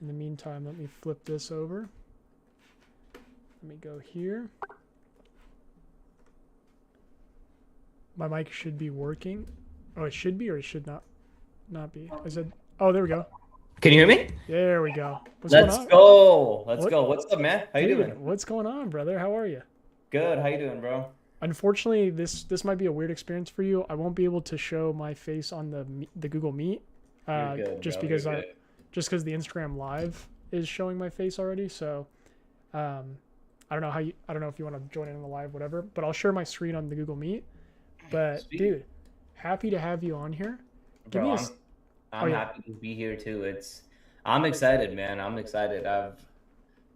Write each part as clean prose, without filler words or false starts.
In the meantime, let me flip this over. Let me go here. My mic should be working. Oh, it should be or it should not be. I said, oh, there we go. Can you hear me? There we go. What's Let's going on? go. Let's What? go. What's up, man? How you Dude, doing? what's going on, brother? How are you? Good. How you doing, bro? Unfortunately, this might be a weird experience for you. I won't be able to show my face on the Google Meet, You're good, just bro. because You're good. the Instagram Live is showing my face already. So, I don't know I don't know if you want to join in on the live, whatever. But I'll share my screen on the Google Meet. But Sweet. dude, happy to have you on here. Give Bro, me I'm yeah. happy to be here too. I'm excited, man. I'm excited.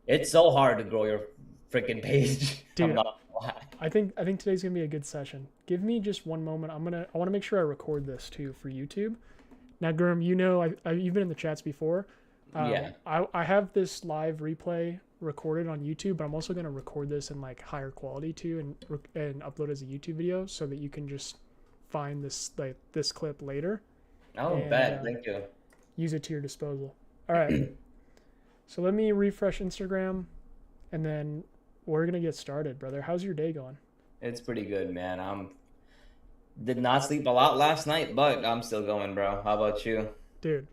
It's so hard to grow your freaking page. I'm Dude, not gonna lie. I think today's gonna be a good session. Give me just one moment. I want to make sure I record this too for YouTube. Now, Gurm, you know you've been in the chats before. Yeah. I have this live replay recorded on YouTube, but I'm also gonna record this in like higher quality too, and upload as a YouTube video so that you can just find this clip later. Oh, And, bad. Thank you. Use it to your disposal. All right. So let me refresh Instagram, and then we're gonna get started, brother. How's your day going? It's pretty good, man. Did not sleep a lot last night, but I'm still going, bro. How about you? Dude,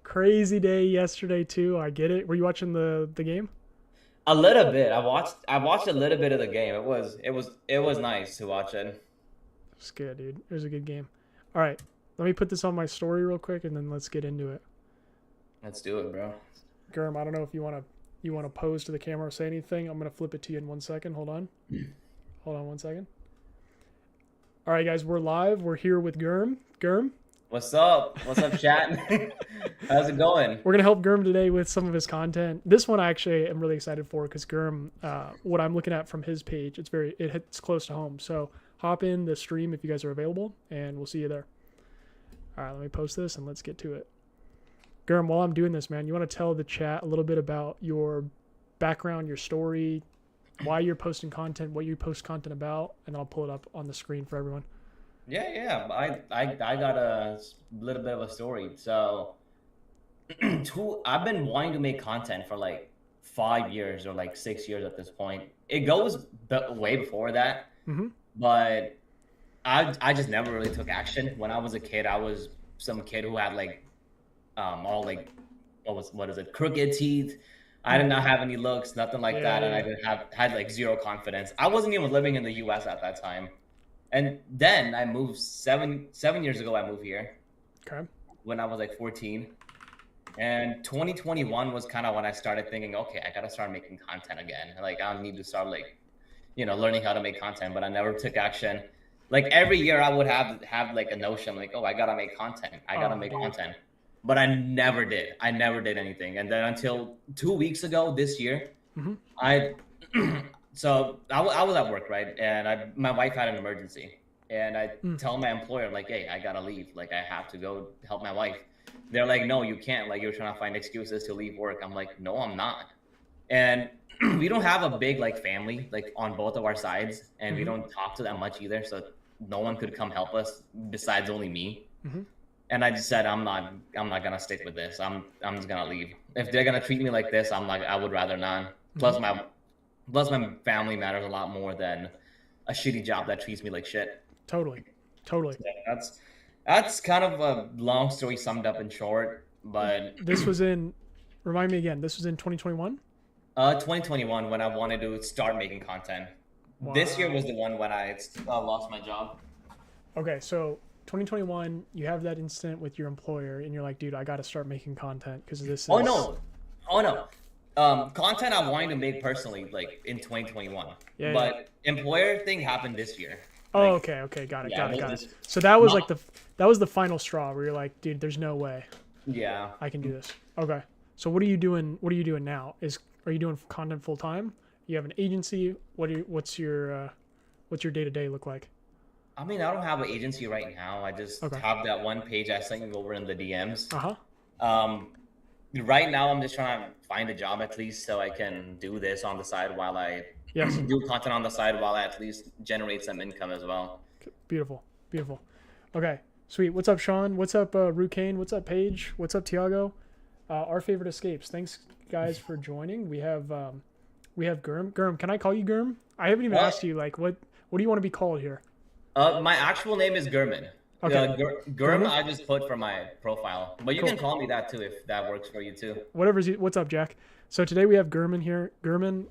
crazy day yesterday too. I get it. Were you watching the game? A little bit. I watched a little bit of the game. It was nice to watch it. It's good, dude. It was a good game. All right. Let me put this on my story real quick, and then let's get into it. Let's do it, bro. Gurm, I don't know if you wanna pose to the camera or say anything. I'm gonna flip it to you in 1 second. Hold on. Hold on 1 second. All right, guys, we're live. We're here with Gurm. Gurm. What's up? What's up, chat? How's it going? We're gonna help Gurm today with some of his content. This one I actually am really excited for because Gurm, what I'm looking at from his page, it hits close to home. So hop in the stream if you guys are available, and we'll see you there. All right, let me post this and let's get to it. Gurm, while I'm doing this, man, you want to tell the chat a little bit about your background, your story, why you're posting content, what you post content about, and I'll pull it up on the screen for everyone. Yeah. I got a little bit of a story. So, I've been wanting to make content for like 5 years or like 6 years at this point. It goes way before that, Mm-hmm. but I just never really took action. When I was a kid, I was some kid who had like all like what is it, crooked teeth. I did not have any looks, nothing like that, and I didn't had like zero confidence. I wasn't even living in the U.S. at that time, and then I moved 7 years ago. I moved here Okay. when I was like 14, and 2021 was kind of when I started thinking, okay, I gotta start making content again. Like I need to start like learning how to make content, but I never took action. Like every year, I would have like a notion, like, oh, I gotta make content. I gotta make content, but I never did. I never did anything. And then until 2 weeks ago, this year, Mm-hmm. I so I was at work, right, and my wife had an emergency, and I tell my employer like, hey, I gotta leave. Like I have to go help my wife. They're like, no, you can't. Like you're trying to find excuses to leave work. I'm like, no, I'm not. And we don't have a big like family like on both of our sides, and we don't talk to that much either. So no one could come help us besides only me. Mm-hmm. And I just said, I'm not gonna stick with this. I'm just gonna leave. If they're gonna treat me like this, I would rather not. Plus my family matters a lot more than a shitty job that treats me like shit. Totally. So that's kind of a long story summed up in short. But This was in. Remind me again. This was in 2021. 2021 when I wanted to start making content. Wow. This year was the one when I lost my job. Okay, so 2021, you have that incident with your employer, and you're like, dude, I got to start making content because this is. Oh no. Content I wanted to make personally, like in 2021. Yeah, But employer thing happened this year. Oh, Like, okay, got it. this- So that was like that was the final straw where you're like, dude, there's no way Yeah. I can do this. Okay, so what are you doing? What are you doing now? Are you doing content full time? You have an agency. What's your day to day look like? I mean, I don't have an agency right now. I just have that one page I sent you over in the DMs. Right now, I'm just trying to find a job at least so I can do this on the side while I do content on the side while I at least generate some income as well. Beautiful. Okay, sweet. What's up, Sean? What's up, Rucane? What's up, Paige? What's up, Tiago? Our favorite escapes. Thanks guys for joining. We have Gurm. Gurm, can I call you Gurm? I haven't even asked you like what do you want to be called here? My actual name is Gurman. Okay. Gurm, Gurman? I just put for my profile, but you Cool. can call me that too if that works for you too. What's up, Jack? So today we have Gurman here. Gurman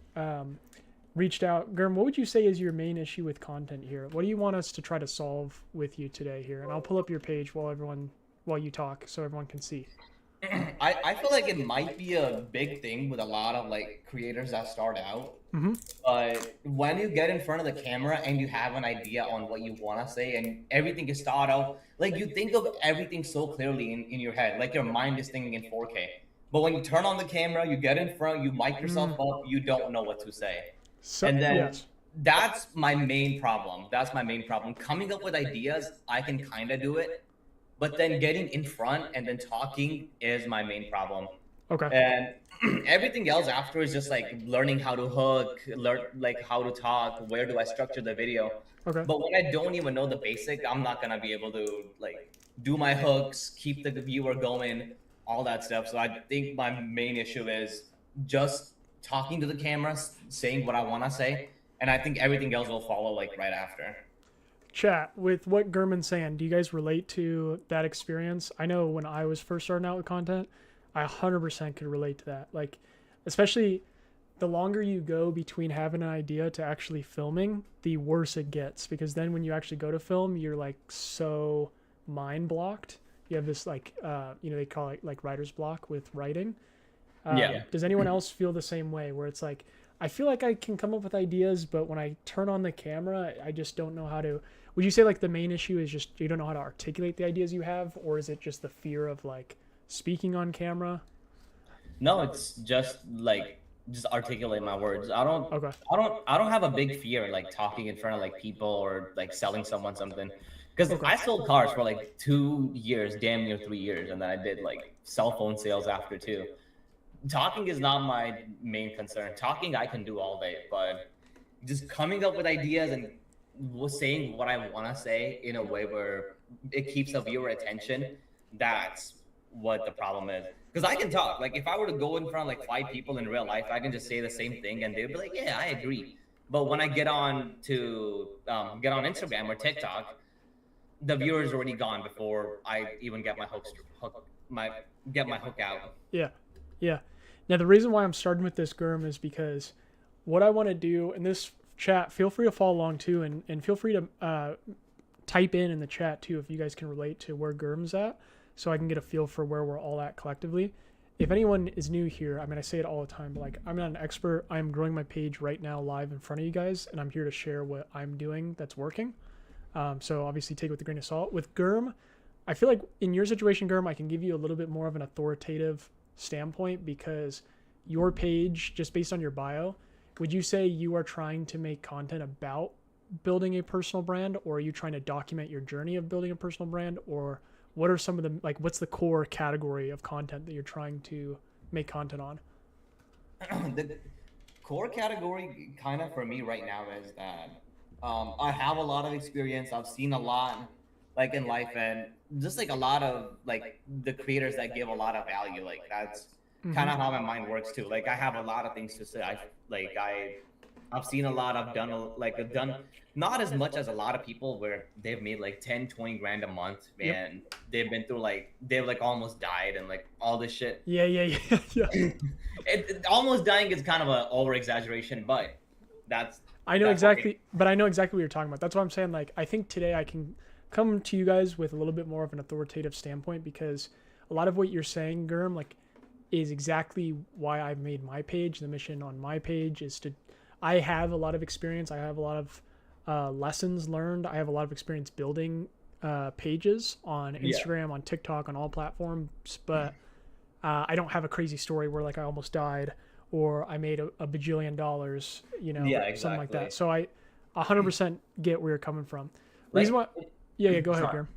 reached out. Gurm, what would you say is your main issue with content here? What do you want us to try to solve with you today here? And I'll pull up your page while you talk so everyone can see. I feel like it might be a big thing with a lot of like creators that start out. Mm-hmm. But when you get in front of the camera and you have an idea on what you want to say and everything is thought out, like you think of everything so clearly in your head, like your mind is thinking in 4K. But when you turn on the camera, you get in front, you mic yourself up, you don't know what to say. So, And then yes. that's my main problem. That's my main problem. Coming up with ideas, I can kind of do it. But then getting in front and then talking is my main problem. Okay. And everything else after is just like learning how to hook, learn like how to talk, where do I structure the video. Okay. But when I don't even know the basic, I'm not gonna be able to like do my hooks, keep the viewer going, all that stuff. So I think my main issue is just talking to the camera, saying what I want to say, and I think everything else will follow like right after. Chat, with what Gurman's saying, do you guys relate to that experience? I know when I was first starting out with content, I 100% could relate to that. Like, especially the longer you go between having an idea to actually filming, the worse it gets. Because then when you actually go to film, you're like so mind blocked. You have this like, they call it like writer's block with writing. Yeah. Does anyone else feel the same way where it's like, I feel like I can come up with ideas, but when I turn on the camera, I just don't know how to. Would you say like the main issue is just you don't know how to articulate the ideas you have, or is it just the fear of like speaking on camera? No, it's just like just articulate my words. Okay. I don't have a big fear like talking in front of like people or like selling someone something. Because Okay. I sold cars for like 2 years, damn near 3 years, and then I did like cell phone sales after too. Talking is not my main concern. Talking I can do all day, but just coming up with ideas and saying what I want to say in a way where it keeps the viewer attention, that's what the problem is. Because I can talk. Like if I were to go in front of like 5 people in real life, I can just say the same thing and they'd be like, "Yeah, I agree." But when I get on Instagram or TikTok, the viewer's already gone before I even get my hook out. Yeah. Yeah. Now, the reason why I'm starting with this, Gurm, is because what I want to do in this chat, feel free to follow along too, and feel free to type in the chat too if you guys can relate to where Gurm's at, so I can get a feel for where we're all at collectively. If anyone is new here, I mean, I say it all the time, but like I'm not an expert. I'm growing my page right now live in front of you guys, and I'm here to share what I'm doing that's working. So obviously take it with a grain of salt. With Gurm, I feel like in your situation, Gurm, I can give you a little bit more of an authoritative standpoint because your page, just based on your bio, would you say you are trying to make content about building a personal brand, or are you trying to document your journey of building a personal brand, or what are some of the like what's the core category of content that you're trying to make content on? The core category kind of for me right now is that I have a lot of experience. I've seen a lot like in life, and just like a lot of like the creators that give a lot of value, like that's kind of how my mind works too. Like I have a lot of things to say. I've seen a lot. I've done not as much as a lot of people where they've made like 10-20 grand a month, and they've been through they've almost died and like all this shit. Yeah. Almost dying is kind of an over exaggeration, but I know exactly what you're talking about. That's why I'm saying, like, I think today I can come to you guys with a little bit more of an authoritative standpoint, because a lot of what you're saying, Gurm, like, is exactly why I've made my page. The mission on my page is I have a lot of experience. I have a lot of lessons learned. I have a lot of experience building pages on Instagram, on TikTok, on all platforms, but I don't have a crazy story where like I almost died or I made a bajillion dollars, exactly. something like that. So I 100% get where you're coming from. Like, Reason why, go ahead, Gurm.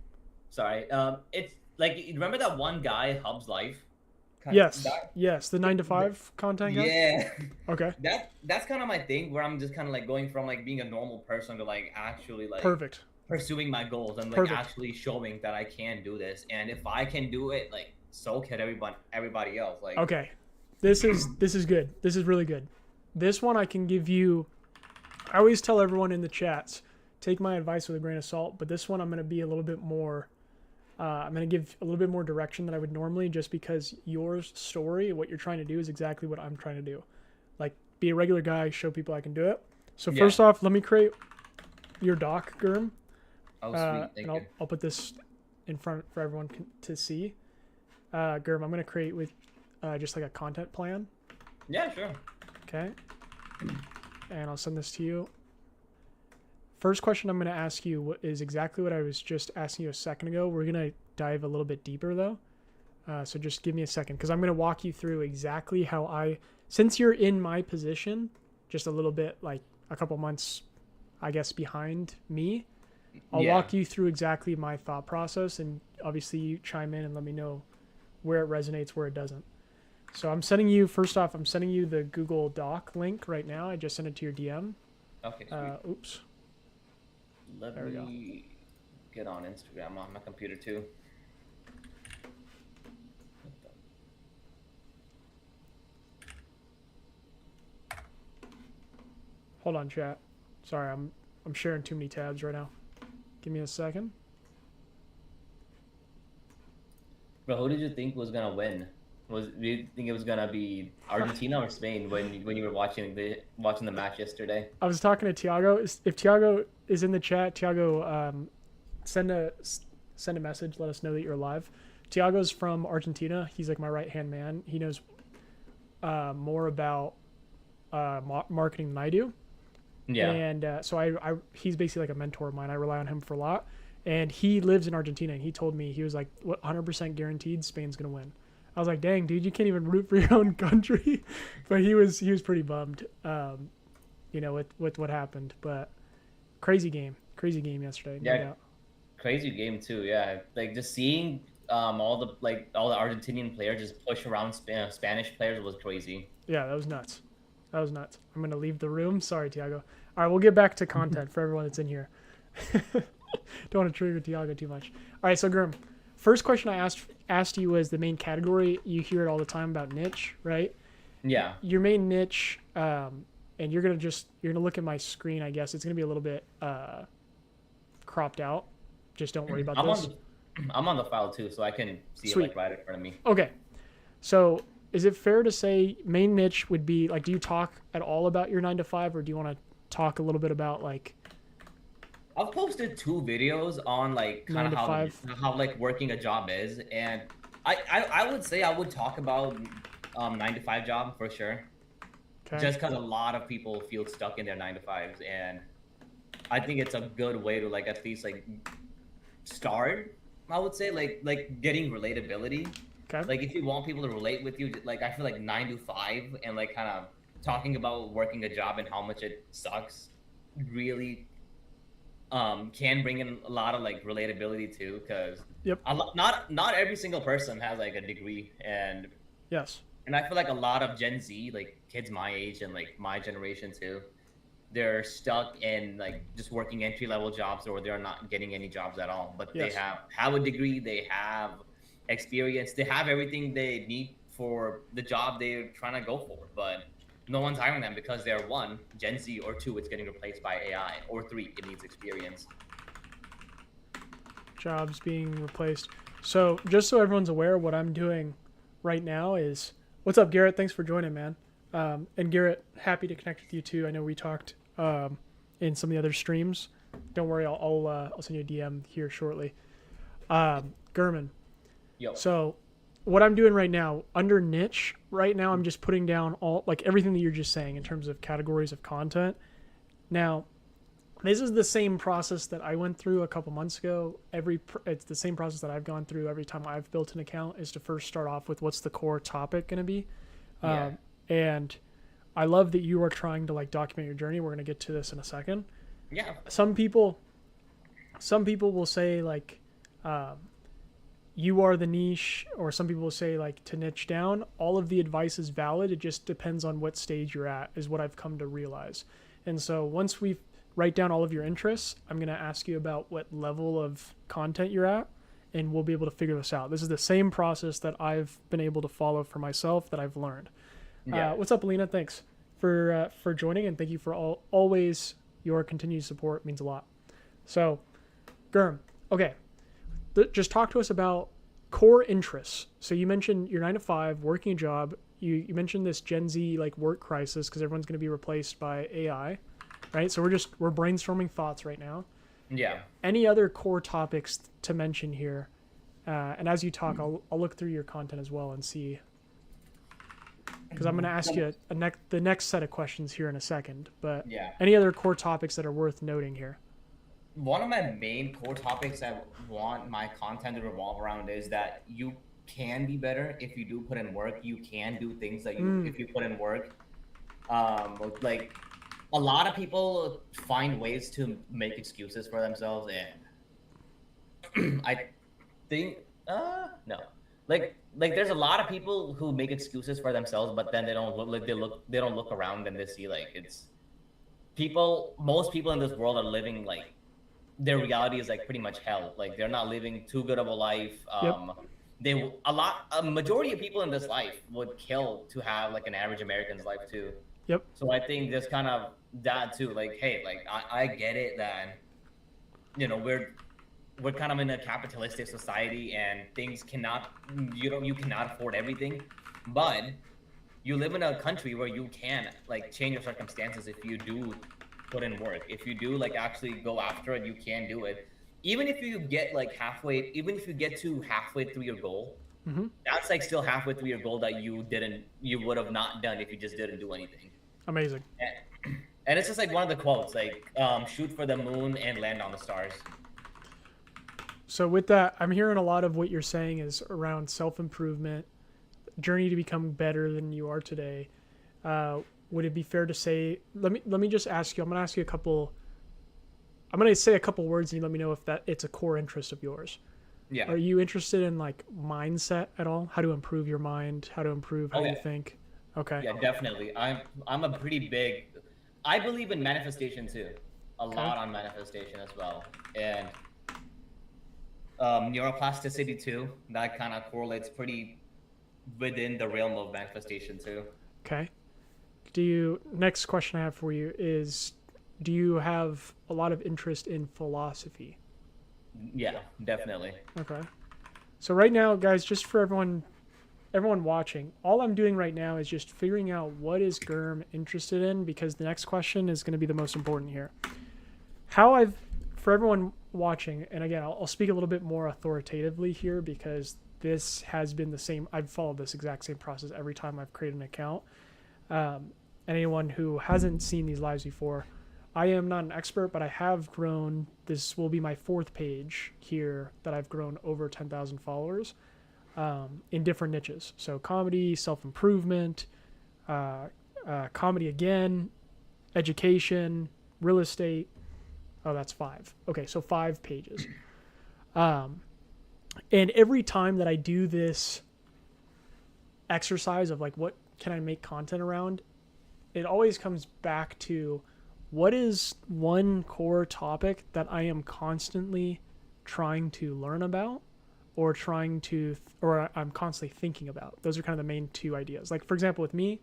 Sorry. It's like, remember that one guy, Hub's Life? Yes, the 9 to 5 content guy. Yeah. Okay. That's kind of my thing, where I'm just kind of like going from like being a normal person to like actually like Perfect. pursuing my goals and like actually showing that I can do this. And if I can do it, like so can everybody else. Like, Okay, this is good. This is really good. This one I can give you. I always tell everyone in the chats, take my advice with a grain of salt. But this one I'm going to be a little bit more. I'm going to give a little bit more direction than I would normally, just because your story, what you're trying to do, is exactly what I'm trying to do. Like, be a regular guy, show people I can do it. So first off, let me create your doc, Gurm. oh sweet, thank and you. I'll put this in front for everyone to see. Gurm, I'm going to create with just like a content plan. Yeah, sure. Okay. And I'll send this to you. First question I'm going to ask you is exactly what I was just asking you a second ago. We're going to dive a little bit deeper, though. So just give me a second, because I'm going to walk you through exactly how since you're in my position, just a little bit, like a couple months, I guess, behind me, I'll walk you through exactly my thought process, and obviously you chime in and let me know where it resonates, where it doesn't. So I'm sending you the Google Doc link right now. I just sent it to your DM. Okay, sweet. Oops. Let me get on Instagram on my computer too. Hold on, chat. Sorry, I'm sharing too many tabs right now. Give me a second. But who did you think was gonna win? Do you think it was gonna be Argentina or Spain when you were watching the match yesterday? I was talking to Tiago. If Tiago is in the chat, Tiago, send a message. Let us know that you're live. Tiago's from Argentina. He's like my right hand man. He knows more about marketing than I do. Yeah. And so he's basically like a mentor of mine. I rely on him for a lot. And he lives in Argentina, and he told me, he was like, "What, 100% guaranteed Spain's gonna win." I was like, "Dang, dude, you can't even root for your own country." But he was pretty bummed, with what happened. But crazy game yesterday. Yeah, no doubt. crazy game too. Yeah, like just seeing all the Argentinian players just push around Spanish players was crazy. Yeah, that was nuts. I'm gonna leave the room. Sorry, Tiago. All right, we'll get back to content for everyone that's in here. Don't want to trigger Tiago too much. All right, so Gurm, first question I asked you was the main category. You hear it all the time about niche, right? Yeah. Your main niche, and you're gonna look at my screen. I guess it's gonna be a little bit cropped out. Just don't worry about this. I'm on the file too, so I can see Sweet. it like right in front of me. Okay, so is it fair to say main niche would be like, do you talk at all about your 9 to 5, or do you want to talk a little bit about like? I've posted 2 videos on like kind of how like working a job is, and I would say I would talk about 9 to 5 job for sure. Okay. Just because a lot of people feel stuck in their 9 to 5s, and I think it's a good way to like at least like start. I would say like getting relatability. Okay. Like if you want people to relate with you, like I feel like 9 to 5 and like kind of talking about working a job and how much it sucks really can bring in a lot of like relatability too, because not every single person has like a degree, and I feel like a lot of Gen Z, like kids my age and like my generation too, they're stuck in like just working entry-level jobs, or they're not getting any jobs at all, but they have a degree, they have experience, they have everything they need for the job they're trying to go for, but no one's hiring them because they're 1, Gen Z, or 2, it's getting replaced by AI, or 3, it needs experience. Jobs being replaced. So just so everyone's aware, what I'm doing right now is, what's up, Garrett? Thanks for joining, man. And Garrett, happy to connect with you too. I know we talked in some of the other streams. Don't worry, I'll send you a DM here shortly. Gurman. Yo. So what I'm doing right now, under niche, right now I'm just putting down all, like everything that you're just saying in terms of categories of content. Now, this is the same process that I went through a couple months ago. It's the same process that I've gone through every time I've built an account, is to first start off with what's the core topic going to be. And I love that you are trying to like document your journey. We're going to get to this in a second. Yeah. Some people will say like, you are the niche, or some people will say like to niche down. All of the advice is valid. It just depends on what stage you're at, is what I've come to realize. And so once we write down all of your interests, I'm going to ask you about what level of content you're at. and we'll be able to figure this out. This is the same process that I've been able to follow for myself, that I've learned. Yeah. What's up, Alina? Thanks for joining, and thank you for always your continued support. It means a lot. So, Gurm, okay, just talk to us about core interests. So you mentioned your 9 to 5, working a job. You mentioned this Gen Z like work crisis because everyone's going to be replaced by AI, right? So we're brainstorming thoughts right now. Yeah. Any other core topics to mention here? And as you talk, I'll look through your content as well and see, because I'm going to ask you the next set of questions here in a second. But Yeah. any other core topics that are worth noting here? One of my main core topics I want my content to revolve around is that you can be better if you do put in work. You can do things that if you put in work. Like a lot of people find ways to make excuses for themselves, and I think no. Like there's a lot of people who make excuses for themselves, but then they don't look around and they see like most people in this world are living like their reality is like pretty much hell. Like they're not living too good of a life. A majority of people in this life would kill to have like an average American's life too. Yep. So I think there's kind of that too. Like, hey, like I get it that we're kind of in a capitalistic society and things you cannot afford everything, but you live in a country where you can like change your circumstances if you do put in work. If you do like actually go after it, you can do it. Even if you get even if you get to halfway through your goal, that's like still halfway through your goal that you would have not done if you just didn't do anything. Amazing. And it's just like one of the quotes, like shoot for the moon and land on the stars. So with that, I'm hearing a lot of what you're saying is around self-improvement, journey to become better than you are today. Would it be fair to say, let me just ask you, I'm going to say a couple words and you let me know if it's a core interest of yours. Yeah. Are you interested in like mindset at all? How to improve your mind, how to improve how you think? Okay. Yeah, definitely. I'm a pretty big, I believe in manifestation too. A lot on manifestation as well. And neuroplasticity too. That kind of correlates pretty within the realm of manifestation too. Okay. Next question I have for you is, do you have a lot of interest in philosophy? Yeah, definitely. Okay. So right now, guys, just for everyone watching, all I'm doing right now is just figuring out what is Gurm interested in, because the next question is going to be the most important here. For everyone watching, and again, I'll speak a little bit more authoritatively here because this has been the same. I've followed this exact same process every time I've created an account. Anyone who hasn't seen these lives before, I am not an expert, but I have grown. This will be my 4th page here that I've grown over 10,000 followers in different niches. So comedy, self-improvement, comedy again, education, real estate. Oh, that's 5. Okay, so 5 pages. And every time that I do this exercise of like, what can I make content around, it always comes back to what is one core topic that I am constantly trying to learn about or I'm constantly thinking about. Those are kind of the main 2 ideas. Like, for example, with me,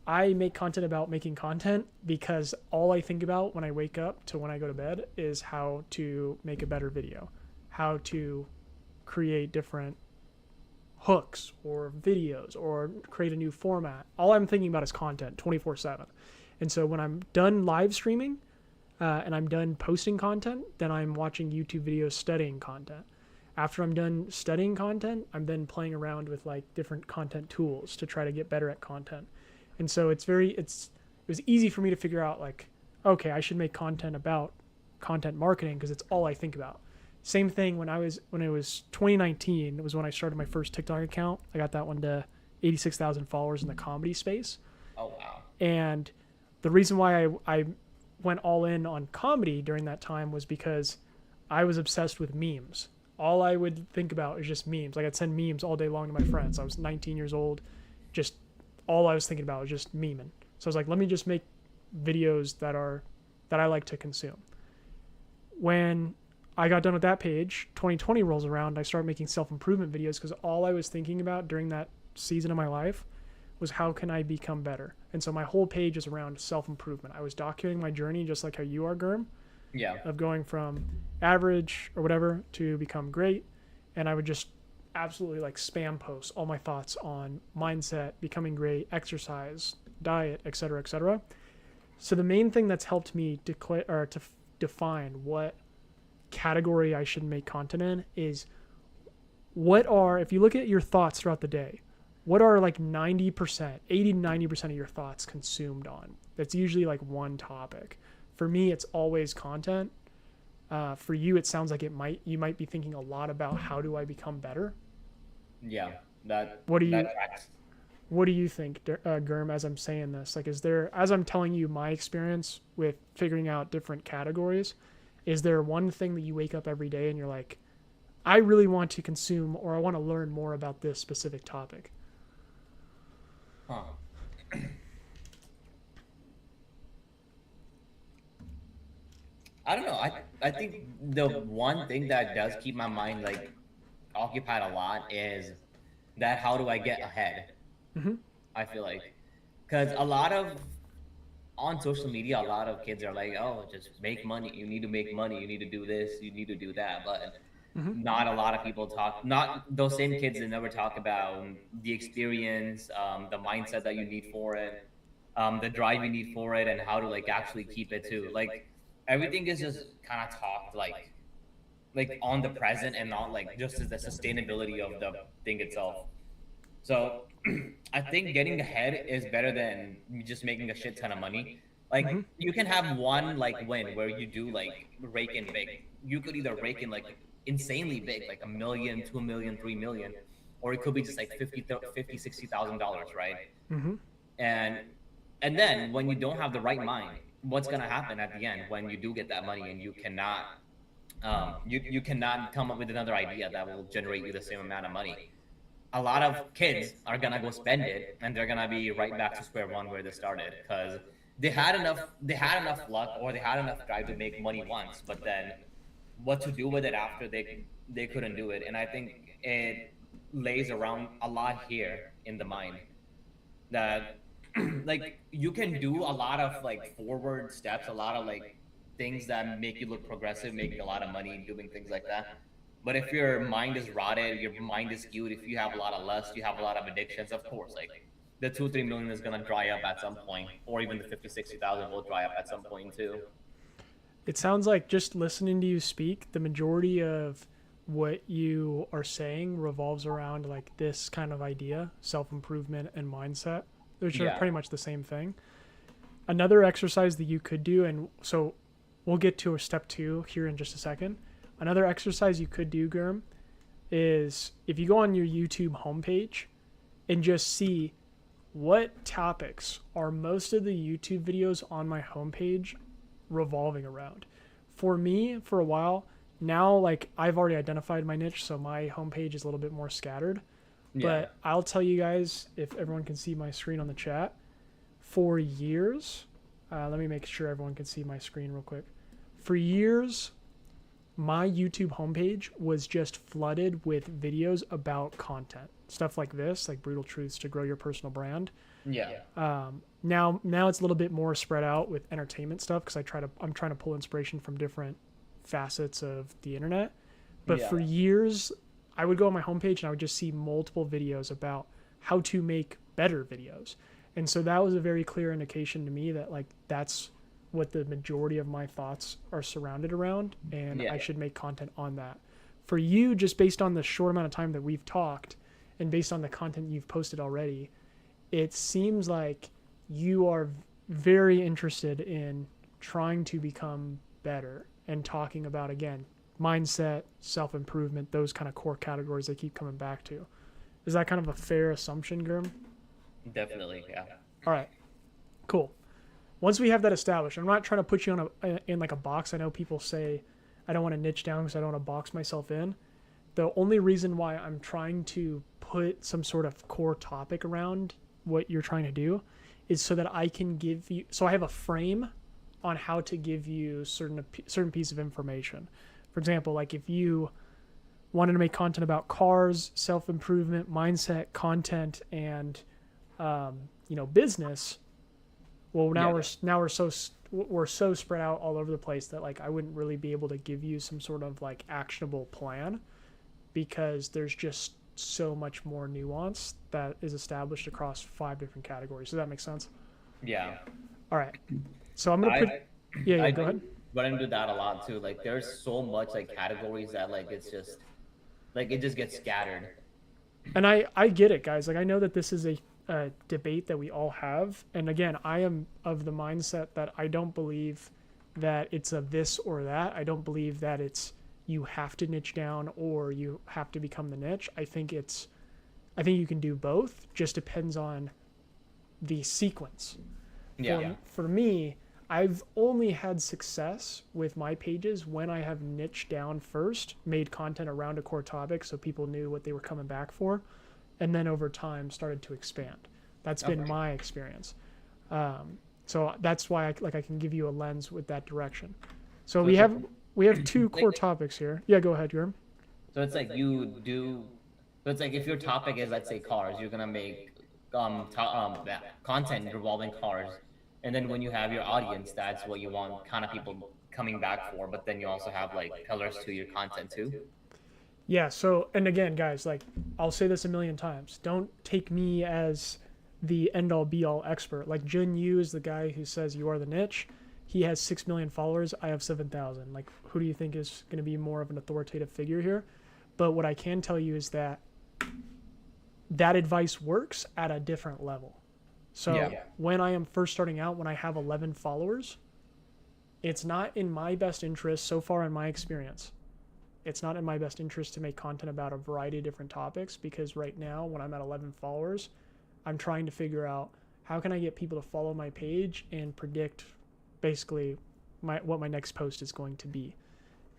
I make content about making content because all I think about when I wake up to when I go to bed is how to make a better video, how to create different hooks or videos or create a new format. All I'm thinking about is content 24/7. And so when I'm done live streaming and I'm done posting content, then I'm watching YouTube videos studying content. After I'm done studying content, I'm then playing around with like different content tools to try to get better at content. And so it was easy for me to figure out like, okay, I should make content about content marketing because it's all I think about. Same thing when it was 2019, it was when I started my first TikTok account. I got that one to 86,000 followers in the comedy space. Oh, wow. And the reason why I went all in on comedy during that time was because I was obsessed with memes. All I would think about is just memes. Like I'd send memes all day long to my friends. I was 19 years old. Just all I was thinking about was just memeing. So I was like, let me just make videos that I like to consume. When I got done with that page. 2020 rolls around. I started making self-improvement videos because all I was thinking about during that season of my life was how can I become better. And so my whole page is around self-improvement. I was documenting my journey just like how you are, Germ, Yeah. of going from average or whatever to become great. And I would just absolutely like spam post all my thoughts on mindset, becoming great, exercise, diet, etc., etc. So the main thing that's helped me declare or to define what category I should make content in is what are, if you look at your thoughts throughout the day, what are like 90%, 80 to 90% of your thoughts consumed on? That's usually like one topic. For me, it's always content. For you, it sounds like you might be thinking a lot about how do I become better. Yeah. That. What do you That tracks. What do you think, Germ, as I'm saying this? Like, is there, as I'm telling you my experience with figuring out different categories, is there one thing that you wake up every day and you're like, I really want to consume or I want to learn more about this specific topic? Huh. I don't know. I think the one thing that does keep my mind like occupied a lot is that how do I get ahead? Mm-hmm. I feel like because a lot of on social media, a lot of kids are like, "Oh, just make money. You need to make money. You need to do this. You need to do that." But Mm-hmm. not a lot of people talk. Not those same kids that never talk about the experience, the mindset that you need for it, the drive you need for it, and how to like actually keep it too. Like everything is just kind of talked like on the present and not like just as the sustainability of the thing itself. So I think getting ahead is better than just making a shit ton of money. Mm-hmm. Like you can have one like win where you do like rake in big. You could either rake in like insanely big, like a million, 2 million, 3 million, or it could be just like 50, $60,000, right? Mm-hmm. And and then when you don't have the right mind, what's gonna happen at the end when you do get that money and you cannot you cannot come up with another idea that will generate you the same amount of money. A lot of kids are gonna go spend it and they're gonna be right back to square one where they started because they had enough luck or they had enough drive to make money once, but then what to do with it after they couldn't do it. And I think it lays around a lot here in the mind that like you can do a lot of like forward steps, a lot of like things that make you look progressive, making a lot of money, doing things like that. But if your mind is rotted, your mind is skewed, if you have a lot of lust, you have a lot of addictions, of course, like the 2 3 million is gonna dry up at some point, or even the 50 60,000 will dry up at some point too. It sounds like just listening to you speak, the majority of what you are saying revolves around like this kind of idea, self-improvement and mindset, which are Yeah. pretty much the same thing. Another exercise that you could do, and so we'll get to a step 2 here in just a second. Another exercise you could do, Germ, is if you go on your YouTube homepage and just see what topics are most of the YouTube videos on my homepage revolving around. For me, for a while, now like I've already identified my niche, so my homepage is a little bit more scattered. Yeah. But I'll tell you guys, if everyone can see my screen on the chat, for years, let me make sure everyone can see my screen real quick. For years, my YouTube homepage was just flooded with videos about content. Stuff like this, like brutal truths to grow your personal brand. Yeah. Now it's a little bit more spread out with entertainment stuff because I'm trying to pull inspiration from different facets of the internet. But Yeah. for years, I would go on my homepage and I would just see multiple videos about how to make better videos. And so that was a very clear indication to me that like that's what the majority of my thoughts are surrounded around, and Yeah. I should make content on that. For you, just based on the short amount of time that we've talked and based on the content you've posted already, it seems like you are very interested in trying to become better and talking about, again, mindset, self-improvement, those kind of core categories they keep coming back to. Is that kind of a fair assumption, Gurm? Definitely. Yeah. All right, cool. Once we have that established, I'm not trying to put you in like a box. I know people say I don't want to niche down because I don't want to box myself in. The only reason why I'm trying to put some sort of core topic around what you're trying to do is so that I can give you, so I have a frame on how to give you certain piece of information. For example, like if you wanted to make content about cars, self-improvement, mindset, content, and business, well, we're so spread out all over the place that like I wouldn't really be able to give you some sort of like actionable plan, because there's just so much more nuance that is established across 5 different categories. Does that make sense? Yeah. All right. So I'm gonna put. Yeah, I go ahead. run into that a lot too. Like there's so much like categories that like it's just like it just gets scattered. And I get it, guys. Like I know that this is a debate that we all have, and again, I am of the mindset that I don't believe that it's a this or that. I don't believe that it's you have to niche down or you have to become the niche. I think you can do both. Just depends on the sequence. For me, I've only had success with my pages when I have niched down first, made content around a core topic so people knew what they were coming back for, and then over time started to expand. That's been my experience. So that's why I can give you a lens with that direction. So we have 2 core topics here. Yeah, go ahead, Jerm. So it's like so it's like if your topic is, let's say, cars, you're gonna make content revolving cars, and then when you have your audience, that's what you want kind of people coming back for. But then you also have like pillars to your content too. Yeah. So, and again, guys, like I'll say this a million times: don't take me as the end-all be-all expert. Like Jun Yu is the guy who says you are the niche. He has 6 million followers. I have 7,000. Like, who do you think is going to be more of an authoritative figure here? But what I can tell you is that advice works at a different level. So when I am first starting out, when I have 11 followers, it's not in my best interest, so far in my experience, it's not in my best interest to make content about a variety of different topics, because right now when I'm at 11 followers, I'm trying to figure out how can I get people to follow my page and predict basically what my next post is going to be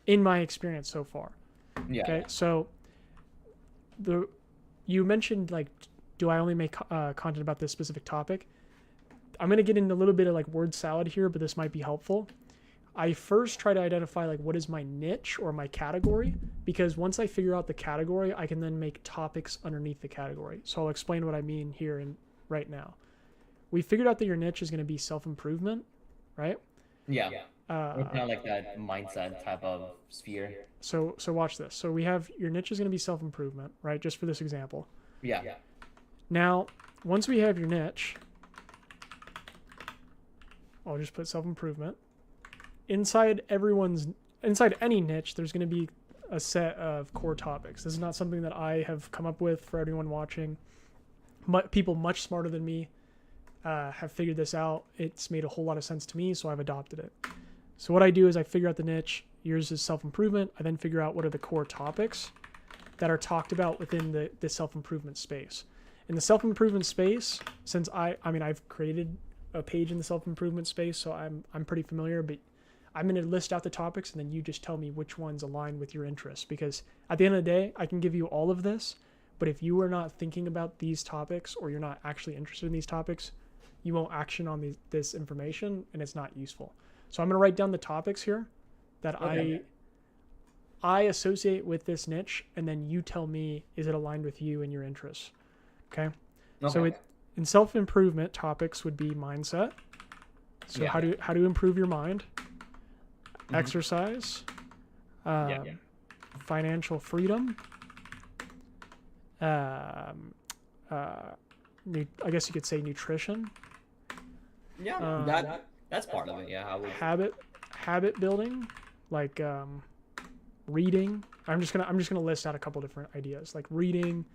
in my experience so far. Okay. So you mentioned like, do I only make content about this specific topic? I'm going to get into a little bit of like word salad here, but this might be helpful. I first try to identify like what is my niche or my category, because once I figure out the category, I can then make topics underneath the category. So I'll explain what I mean here and right now. We figured out that your niche is going to be self-improvement, right? Yeah. It's kind of like that mindset type of sphere. So watch this. So we have your niche is going to be self-improvement, right? Just for this example. Yeah. Now, once we have your niche, I'll just put self-improvement. Inside any niche, there's going to be a set of core topics. This is not something that I have come up with for everyone watching. People much smarter than me have figured this out. It's made a whole lot of sense to me, so I've adopted it. So what I do is I figure out the niche. Yours is self-improvement. I then figure out what are the core topics that are talked about within the self-improvement space. In the self-improvement space, since I've created a page in the self-improvement space, so I'm pretty familiar, but I'm going to list out the topics and then you just tell me which ones align with your interests, because at the end of the day, I can give you all of this, but if you are not thinking about these topics or you're not actually interested in these topics, you won't action on this information and it's not useful. So I'm going to write down the topics here that I associate with this niche, and then you tell me, is it aligned with you and your interests? Okay. So in self-improvement, topics would be mindset. So how to improve your mind, exercise, financial freedom, I guess you could say nutrition. Yeah, that's part of it. Yeah, habit building, like reading. I'm just gonna list out a couple different ideas, like reading.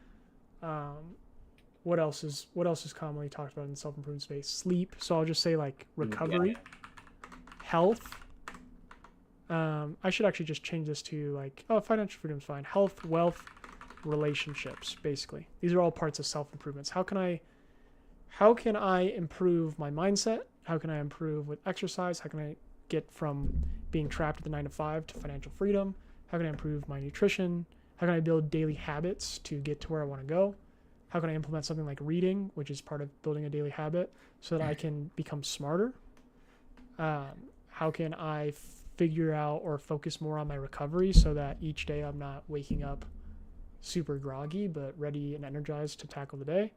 What else is commonly talked about in the self-improvement space? Sleep. So I'll just say like recovery, health. I should actually just change this to like, financial freedom is fine. Health, wealth, relationships. Basically, these are all parts of self-improvements. How can I improve my mindset? How can I improve with exercise? How can I get from being trapped at the 9-to-5 to financial freedom? How can I improve my nutrition? How can I build daily habits to get to where I want to go? How can I implement something like reading, which is part of building a daily habit, so that I can become smarter? How can I figure out or focus more on my recovery so that each day I'm not waking up super groggy but ready and energized to tackle the day.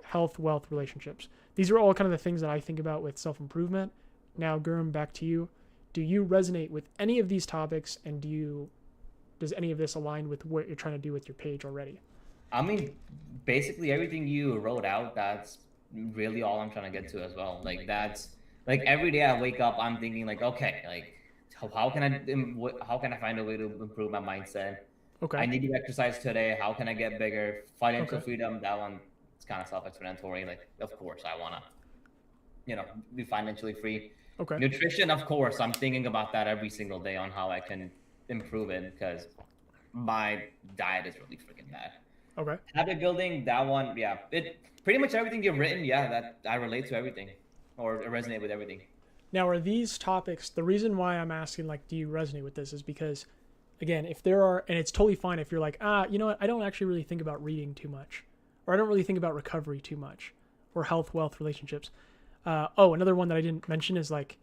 Health, wealth, relationships. These are all kind of the things that I think about with self-improvement. Now, Gurm, back to you. Do you resonate with any of these topics, and does any of this align with what you're trying to do with your page already? I mean, basically everything you wrote out, that's really all I'm trying to get to as well. Like that's like every day I wake up, I'm thinking like, okay, like how can I find a way to improve my mindset? I Okay. need to exercise today. How can I get bigger? Financial Okay. freedom, that one is kind of self-explanatory. Like, of course, I wanna, be financially free. Okay. Nutrition, of course, I'm thinking about that every single day on how I can improve it because my diet is really freaking bad. Okay. Habit building, that one, yeah. It pretty much everything you've written, yeah, that I relate to everything or resonate with everything. Now, are these topics, the reason why I'm asking, like, do you resonate with this is because, again, if there are, and it's totally fine if you're like, you know what, I don't actually really think about reading too much, or I don't really think about recovery too much, or health, wealth, relationships. Another one that I didn't mention is like,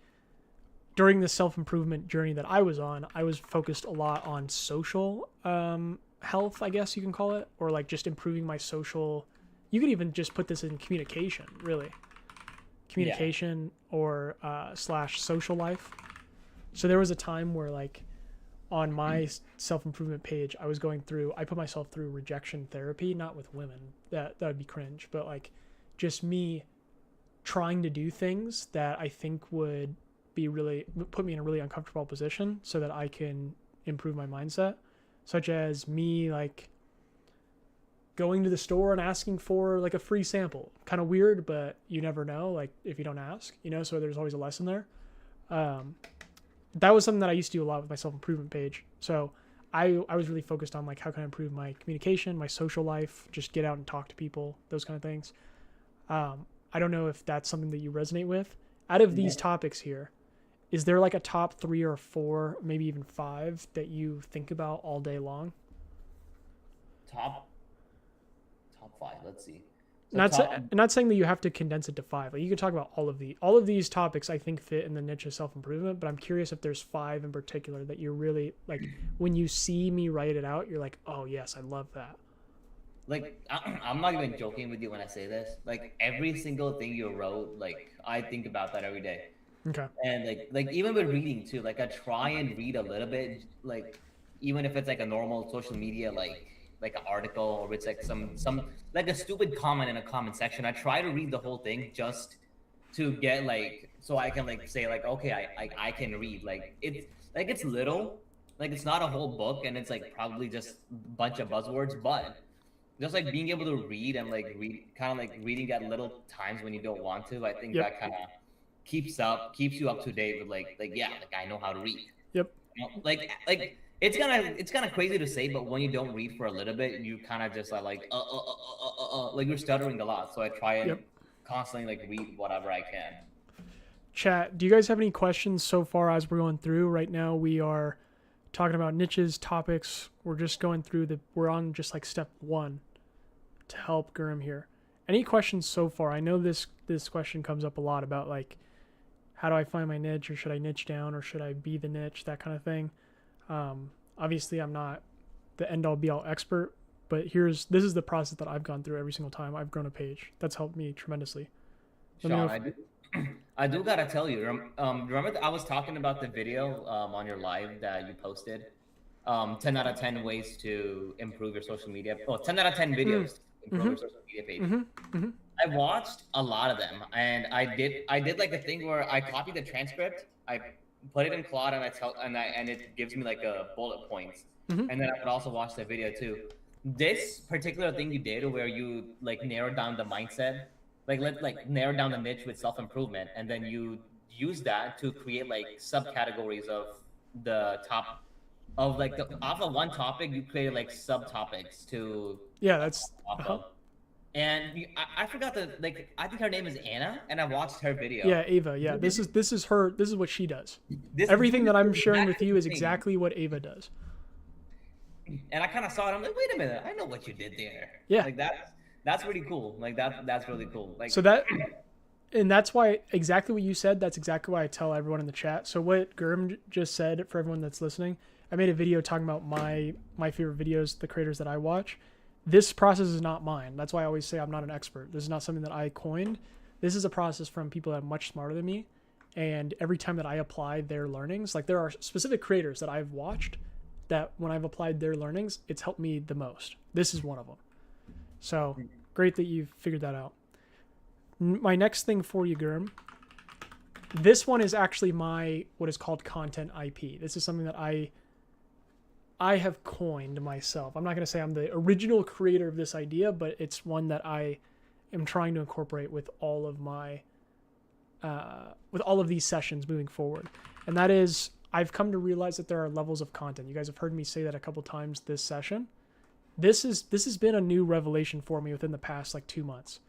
during the self-improvement journey that I was on, I was focused a lot on social health, I guess you can call it, or like just improving my social. You could even just put this in communication, really. Communication or slash social life. So there was a time where like on my self-improvement page, I put myself through rejection therapy, not with women. That would be cringe, but like just me trying to do things that I think would put me in a really uncomfortable position so that I can improve my mindset, such as me like going to the store and asking for like a free sample. Kind of weird, but you never know, like if you don't ask, so there's always a lesson there. That was something that I used to do a lot with my self-improvement page. So I was really focused on like how can I improve my communication, my social life, just get out and talk to people, those kind of things. I don't know if that's something that you resonate with. Out of these topics here, is there like a top 3 or 4, maybe even 5 that you think about all day long? Top 5. Let's see. Not saying that you have to condense it to 5. Like you could talk about all of these topics. I think fit in the niche of self-improvement, but I'm curious if there's 5 in particular that you're really like when you see me write it out, you're like, oh yes, I love that. Like I'm not even joking with you when I say this. Like every single thing you wrote, like I think about that every day. Okay. And like even with reading too, like I try and read a little bit, like even if it's like a normal social media like an article or it's like some like a stupid comment in a comment section. I try to read the whole thing just to get like so I can like say like okay I can read it's little, like it's not a whole book and it's like probably just a bunch of buzzwords, but just like being able to read and like read kind of like reading at little times when you don't want to, I think that kind of keeps you up to date with like I know how to read. Yep. Like it's kind of crazy to say, but when you don't read for a little bit, you kind of just are like like you're stuttering a lot. So I try and constantly like read whatever I can. Chat, do you guys have any questions so far as we're going through? Right now we are talking about niches, topics. We're just going through we're on just like step 1 to help Gurm here. Any questions so far? I know this question comes up a lot about like how do I find my niche, or should I niche down, or should I be the niche, that kind of thing. Obviously I'm not the end all be all expert, but this is the process that I've gone through every single time I've grown a page. That's helped me tremendously. Sean, I do gotta tell you, remember I was talking about the video on your live that you posted, 10 out of 10 ways to improve your social media, 10 out of 10 videos to improve your social media page. I watched a lot of them, and I did like a thing where I copied the transcript, I put it in Claude, and it gives me like a bullet points, and then I could also watch the video too. This particular thing you did, where you like narrowed down the mindset, like narrow down the niche with self-improvement, and then you use that to create like subcategories of the top of like off of one topic, you created like subtopics to that's and I forgot I think her name is Anna, and I watched her video. Yeah, Ava. Yeah, this is what she does. Everything that I'm sharing with you is exactly what Ava does. And I kind of saw it. I'm like, wait a minute, I know what you did there. Yeah, like that's really cool. Like that's really cool. Like so that And that's why exactly what you said, that's exactly why I tell everyone in the chat. So what Gurm just said, for everyone that's listening, I made a video talking about my favorite videos, the creators that I watch. This process is not mine. That's why I always say I'm not an expert. This is not something that I coined. This is a process from people that are much smarter than me. And every time that I apply their learnings, like there are specific creators that I've watched that when I've applied their learnings, it's helped me the most. This is one of them. So great that you've figured that out. My next thing for you, Gurm, this one is actually my what is called content IP. This is something that I have coined myself. I'm not going to say I'm the original creator of this idea, but it's one that I am trying to incorporate with all of my with all of these sessions moving forward. And that is, I've come to realize that there are levels of content. You guys have heard me say that a couple times this session. This has been a new revelation for me within the past like 2 months,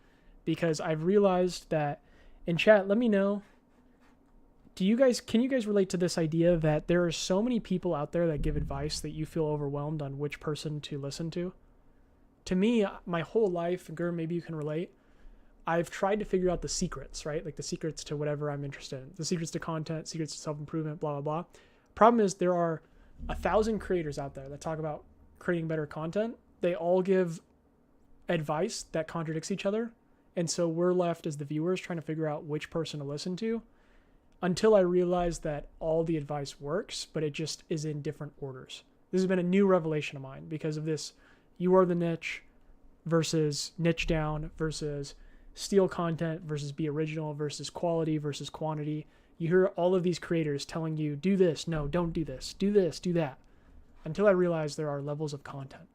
because I've realized that in chat, let me know, can you guys relate to this idea that there are so many people out there that give advice that you feel overwhelmed on which person to listen to? To me, my whole life, Gurm, maybe you can relate, I've tried to figure out the secrets, right? Like the secrets to whatever I'm interested in. The secrets to content, secrets to self-improvement, blah, blah, blah. Problem is there are 1,000 creators out there that talk about creating better content. They all give advice that contradicts each other. And so we're left as the viewers trying to figure out which person to listen to, until I realized that all the advice works, but it just is in different orders. This has been a new revelation of mine because of this. You are the niche versus niche down versus steal content versus be original versus quality versus quantity. You hear all of these creators telling you, do this, no, don't do this, do that. Until I realized there are levels of content.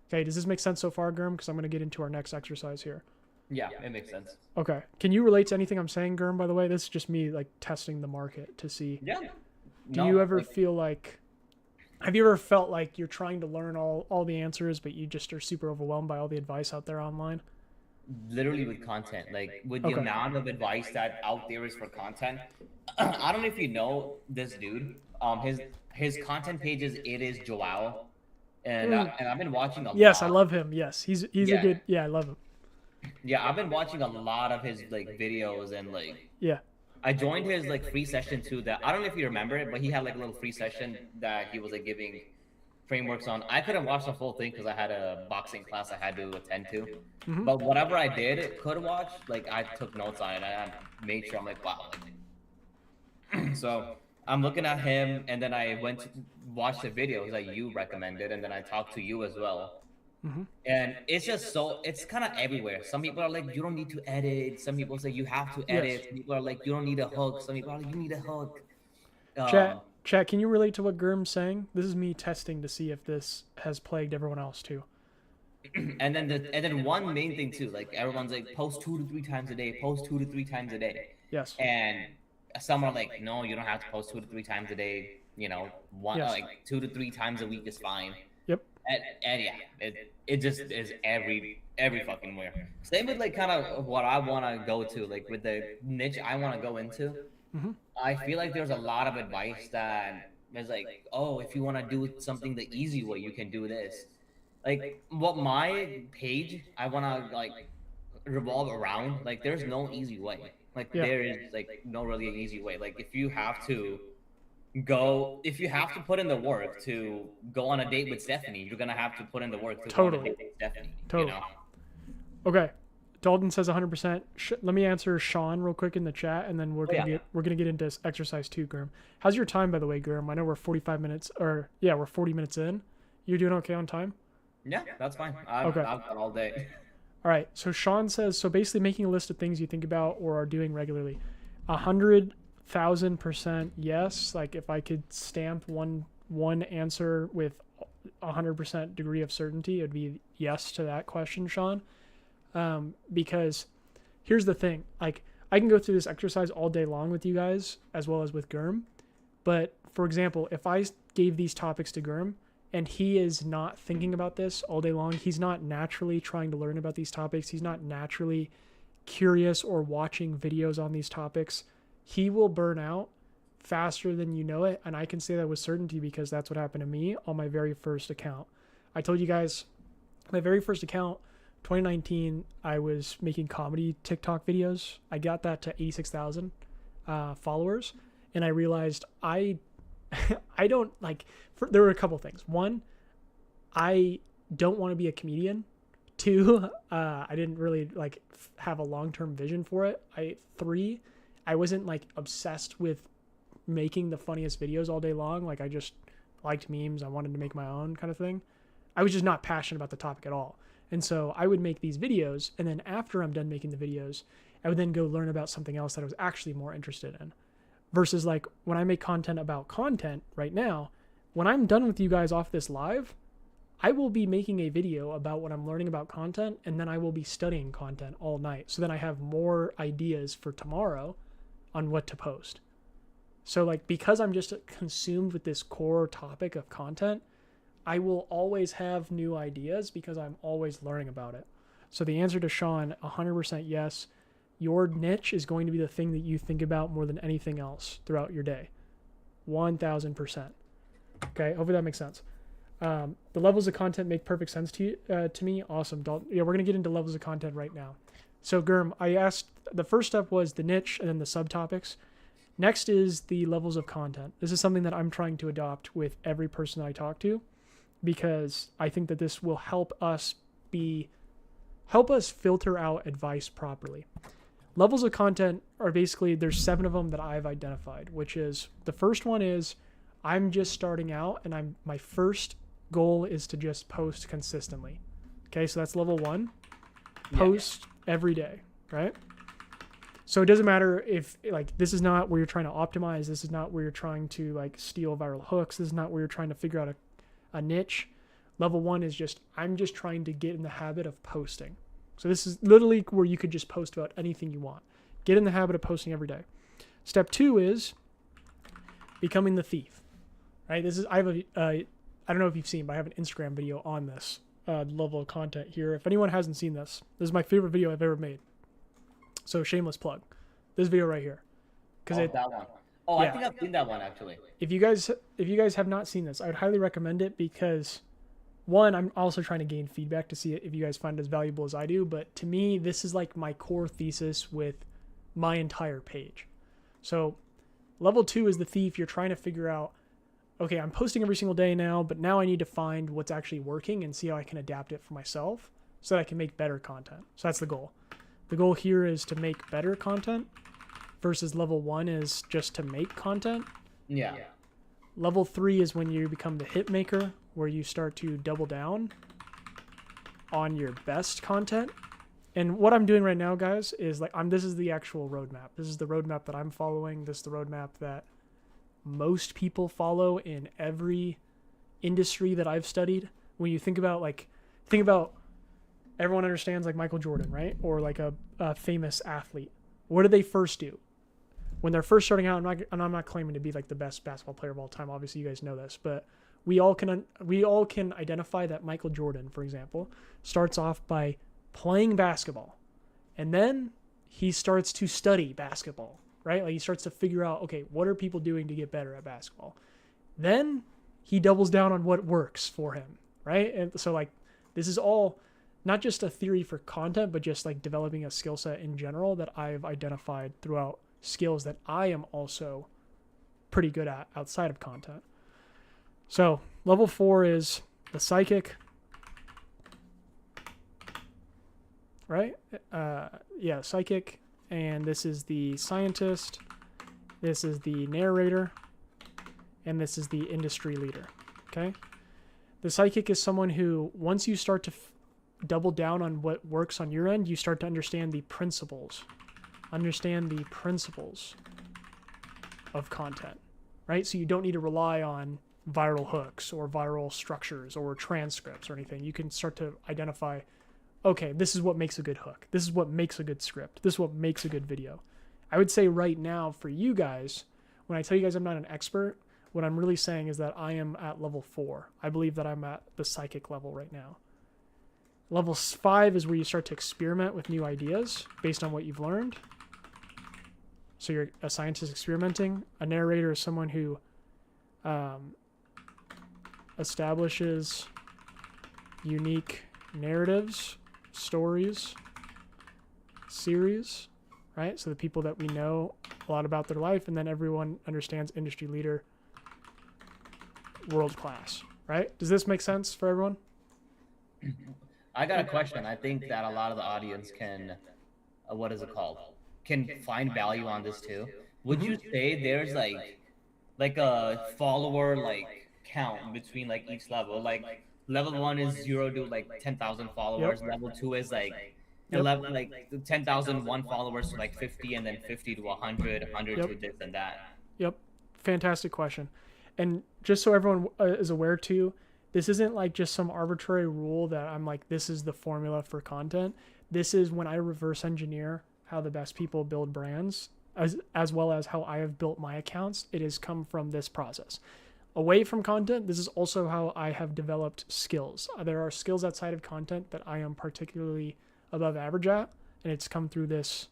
Okay, does this make sense so far, Gurm? Because I'm going to get into our next exercise here. Yeah, it makes sense. Okay. Can you relate to anything I'm saying, Gurm, by the way? This is just me like testing the market to see. Yeah. Do you ever feel like, have you ever felt like you're trying to learn all the answers, but you just are super overwhelmed by all the advice out there online? Literally with content, like with the amount of advice that out there is for content. I don't know if you know this dude. His content page is It Is Joao, and I've been watching a lot. Yes, I love him. Yes, he's a good. Yeah, I love him. Yeah, I've been watching a lot of his like videos and like. Yeah. I joined his like free session too. That I don't know if you remember it, but he had like a little free session that he was like giving frameworks on. I couldn't watch the full thing because I had a boxing class I had to attend to. Mm-hmm. But whatever I could watch, like I took notes on it and I made sure I'm like, wow. So I'm looking at him, and then I went to watch the videos that you recommended, and then I talked to you as well. Mm-hmm. And it's just it's kind of everywhere. Some people are like, you don't need to edit. Some people say you have to edit. Yes. Some people are like, you don't need a hook. Some people are like, you need a hook. Chat, can you relate to what Gurm's saying? This is me testing to see if this has plagued everyone else too. And then one main thing too, like everyone's like, post 2 to 3 times a day. Post 2 to 3 times a day. Yes. And some are like, no, you don't have to post 2 to 3 times a day. You know, like 2 to 3 times a week is fine. Yep. And yeah, it just is every fucking where. Same with like kind of what I want to go to, like with the niche I want to go into. Mm-hmm. I feel like there's a lot of advice that is like, oh, if you want to do something the easy way, you can do this. Like what my page I want to like revolve around, like there's no easy way. Like there is like no really easy way. Like if you have to put in the work to go on a date with Stephanie, you're gonna have to put in the work to go on a date with Stephanie. Totally. You know? Okay. Dalton says 100%. Let me answer Sean real quick in the chat, and then we're gonna get into exercise 2, Gurm. How's your time, by the way, Gurm? I know we're 45 minutes, we're 40 minutes in. You're doing okay on time? Yeah, that's fine. I've got all day. All right. So Sean says, so basically making a list of things you think about or are doing regularly. 100,000% yes. Like if I could stamp one answer with 100% degree of certainty, it would be yes to that question, Sean. Because here's the thing, like I can go through this exercise all day long with you guys as well as with Gurm. But for example, if I gave these topics to Gurm and he is not thinking about this all day long, he's not naturally trying to learn about these topics, he's not naturally curious or watching videos on these topics, he will burn out faster than you know it. And I can say that with certainty because that's what happened to me on my very first account. I told you guys my very first account, 2019, I was making comedy TikTok videos. I got that to 86,000 followers, and I realized I don't like. There were a couple things. One, I don't want to be a comedian. Two, I didn't really like have a long-term vision for it. Three, I wasn't like obsessed with making the funniest videos all day long. Like I just liked memes. I wanted to make my own kind of thing. I was just not passionate about the topic at all. And so I would make these videos, and then after I'm done making the videos, I would then go learn about something else that I was actually more interested in. Versus like when I make content about content right now, when I'm done with you guys off this live, I will be making a video about what I'm learning about content, and then I will be studying content all night. So then I have more ideas for tomorrow on what to post. So like, because I'm just consumed with this core topic of content, I will always have new ideas because I'm always learning about it. So the answer to Sean, 100% yes. Your niche is going to be the thing that you think about more than anything else throughout your day. 1000%. Okay, hopefully that makes sense. The levels of content make perfect sense to me. Awesome, Dalton. Yeah, we're going to get into levels of content right now. So Gurm, I asked, the first step was the niche and then the subtopics. Next is the levels of content. This is something that I'm trying to adopt with every person I talk to, because I think that this will help us filter out advice properly. Levels of content are basically, there's 7 of them that I've identified, which is, the first one is, I'm just starting out and my first goal is to just post consistently. Okay, so that's level 1. Post every day, right? So it doesn't matter if like, this is not where you're trying to optimize. This is not where you're trying to like steal viral hooks. This is not where you're trying to figure out a niche. Level 1 is just, I'm just trying to get in the habit of posting. So this is literally where you could just post about anything you want. Get in the habit of posting every day. Step 2 is becoming the thief, right? I don't know if you've seen, but I have an Instagram video on this level of content here. If anyone hasn't seen this is my favorite video I've ever made. So shameless plug, this video right here. That one. Oh, yeah. I think I've seen that one actually. If you guys have not seen this, I would highly recommend it, because one, I'm also trying to gain feedback to see if you guys find it as valuable as I do. But to me, this is like my core thesis with my entire page. So level 2 is the thief. You're trying to figure out, okay, I'm posting every single day now, but now I need to find what's actually working and see how I can adapt it for myself so that I can make better content. So that's the goal. The goal here is to make better content, versus level 1 is just to make content. Yeah. Level 3 is when you become the hit maker, where you start to double down on your best content. And what I'm doing right now, guys, is like, this is the actual roadmap. This is the roadmap that I'm following. This is the roadmap that most people follow in every industry that I've studied. When you think about everyone understands like Michael Jordan, right? Or like a famous athlete. What do they first do? When they're first starting out, I'm not claiming to be like the best basketball player of all time. Obviously, you guys know this, but we all can identify that Michael Jordan, for example, starts off by playing basketball, and then he starts to study basketball, right? Like he starts to figure out, okay, what are people doing to get better at basketball? Then he doubles down on what works for him, right? And so like, this is all not just a theory for content, but just like developing a skill set in general that I've identified throughout skills that I am also pretty good at outside of content. So level 4 is the psychic, right? Psychic. And this is the scientist. This is the narrator. And this is the industry leader. Okay. The psychic is someone who, once you start to double down on what works on your end, you start to understand the principles. Understand the principles of content, right? So you don't need to rely on viral hooks or viral structures or transcripts or anything. You can start to identify, okay, this is what makes a good hook. This is what makes a good script. This is what makes a good video. I would say right now for you guys, when I tell you guys I'm not an expert, what I'm really saying is that I am at level 4. I believe that I'm at the psychic level right now. Level 5 is where you start to experiment with new ideas based on what you've learned. So you're a scientist experimenting. A narrator is someone who establishes unique narratives stories series, right? So the people that we know a lot about their life, and then everyone understands industry leader, world class, right? Does this make sense for everyone? I got a question. I think that a lot of the audience can, what is it called? Can find value on this too. Would you say there's like a follower like count between like each level? Like level 1 is 0 to like 10,000 Yep. followers. Level 2 is like Yep. 11, like 10,001 followers to like 50, and then 50 to 100, 100 Yep. to this and that. Yep. Fantastic question. And just so everyone is aware too, this isn't like just some arbitrary rule that I'm like, this is the formula for content. This is when I reverse engineer how the best people build brands, as well as how I have built my accounts. It has come from this process. Away from content, this is also how I have developed skills. There are skills outside of content that I am particularly above average at, and it's come through this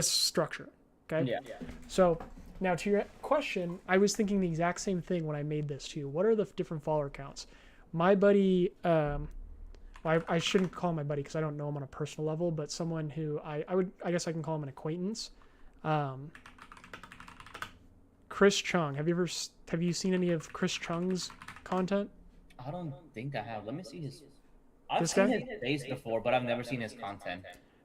structure. Okay. Yeah. So now to your question, I was thinking the exact same thing when I made this too. What are the different follower counts? My buddy, I shouldn't call him my buddy because I don't know him on a personal level, but someone who I guess I can call him an acquaintance. Chris Chung. Have you seen any of Chris Chung's content? I don't think I have. Let me see his. I've This seen guy? his face before, but I've never seen his content.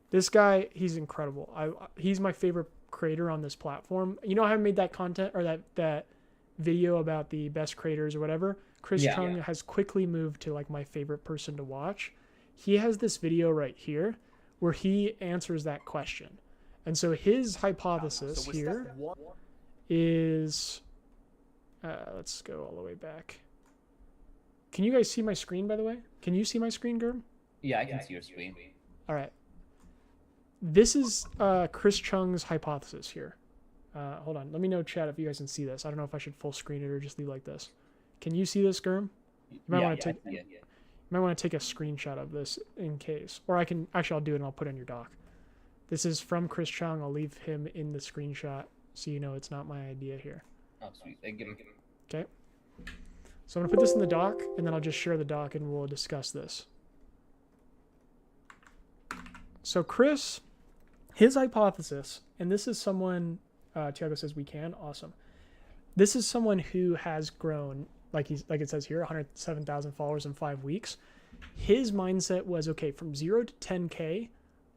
This guy, he's incredible. He's my favorite creator on this platform. You know how I made that content or that video about the best creators or whatever? Chris Chung has quickly moved to like my favorite person to watch. He has this video right here where he answers that question. And so his hypothesis here is let's go all the way back. Can you guys see my screen, by the way? Can you see my screen, Gerb? Yeah, I can see your screen. All right. This is Chris Chung's hypothesis here. Hold on. Let me know, chat, if you guys can see this. I don't know if I should full screen it or just leave like this. Can you see this, Germ? You might want to take a screenshot of this in case. Or I can, actually I'll do it and I'll put it in your doc. This is from Chris Chung. I'll leave him in the screenshot so you know it's not my idea here. Oh, sweet. Give him. Okay. So I'm going to put this in the doc, and then I'll just share the doc, and we'll discuss this. So Chris, his hypothesis, and this is someone, Tiago says we can, awesome. This is someone who has grown, like it says here, 107,000 followers in 5 weeks. His mindset was, okay, from 0 to 10K,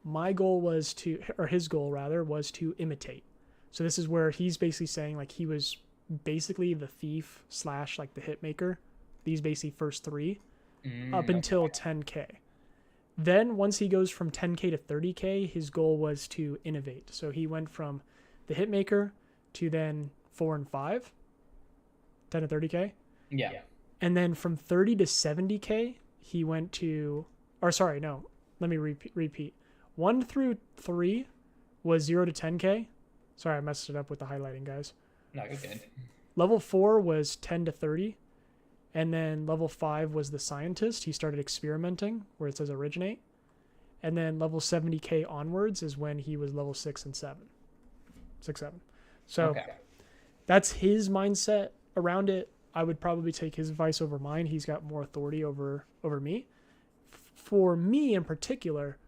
my goal was to, or his goal rather, was to imitate. So this is where he's basically saying like he was basically the thief / like the hit maker. These basically first three up until 10K. Then once he goes from 10K to 30K, his goal was to innovate. So he went from the hit maker to then 4 and 5, 10 to 30K. Yeah. And then from 30 to 70K, he went to, or sorry, no, let me repeat. 1 through 3 was 0 to 10K. Sorry, I messed it up with the highlighting, guys. No, you're good. Level 4 was 10 to 30. And then level 5 was the scientist. He started experimenting where it says originate. And then level 70K onwards is when he was level 6 and 7. 6, 7. So that's his mindset around it. I would probably take his advice over mine. He's got more authority over me. For me in particular,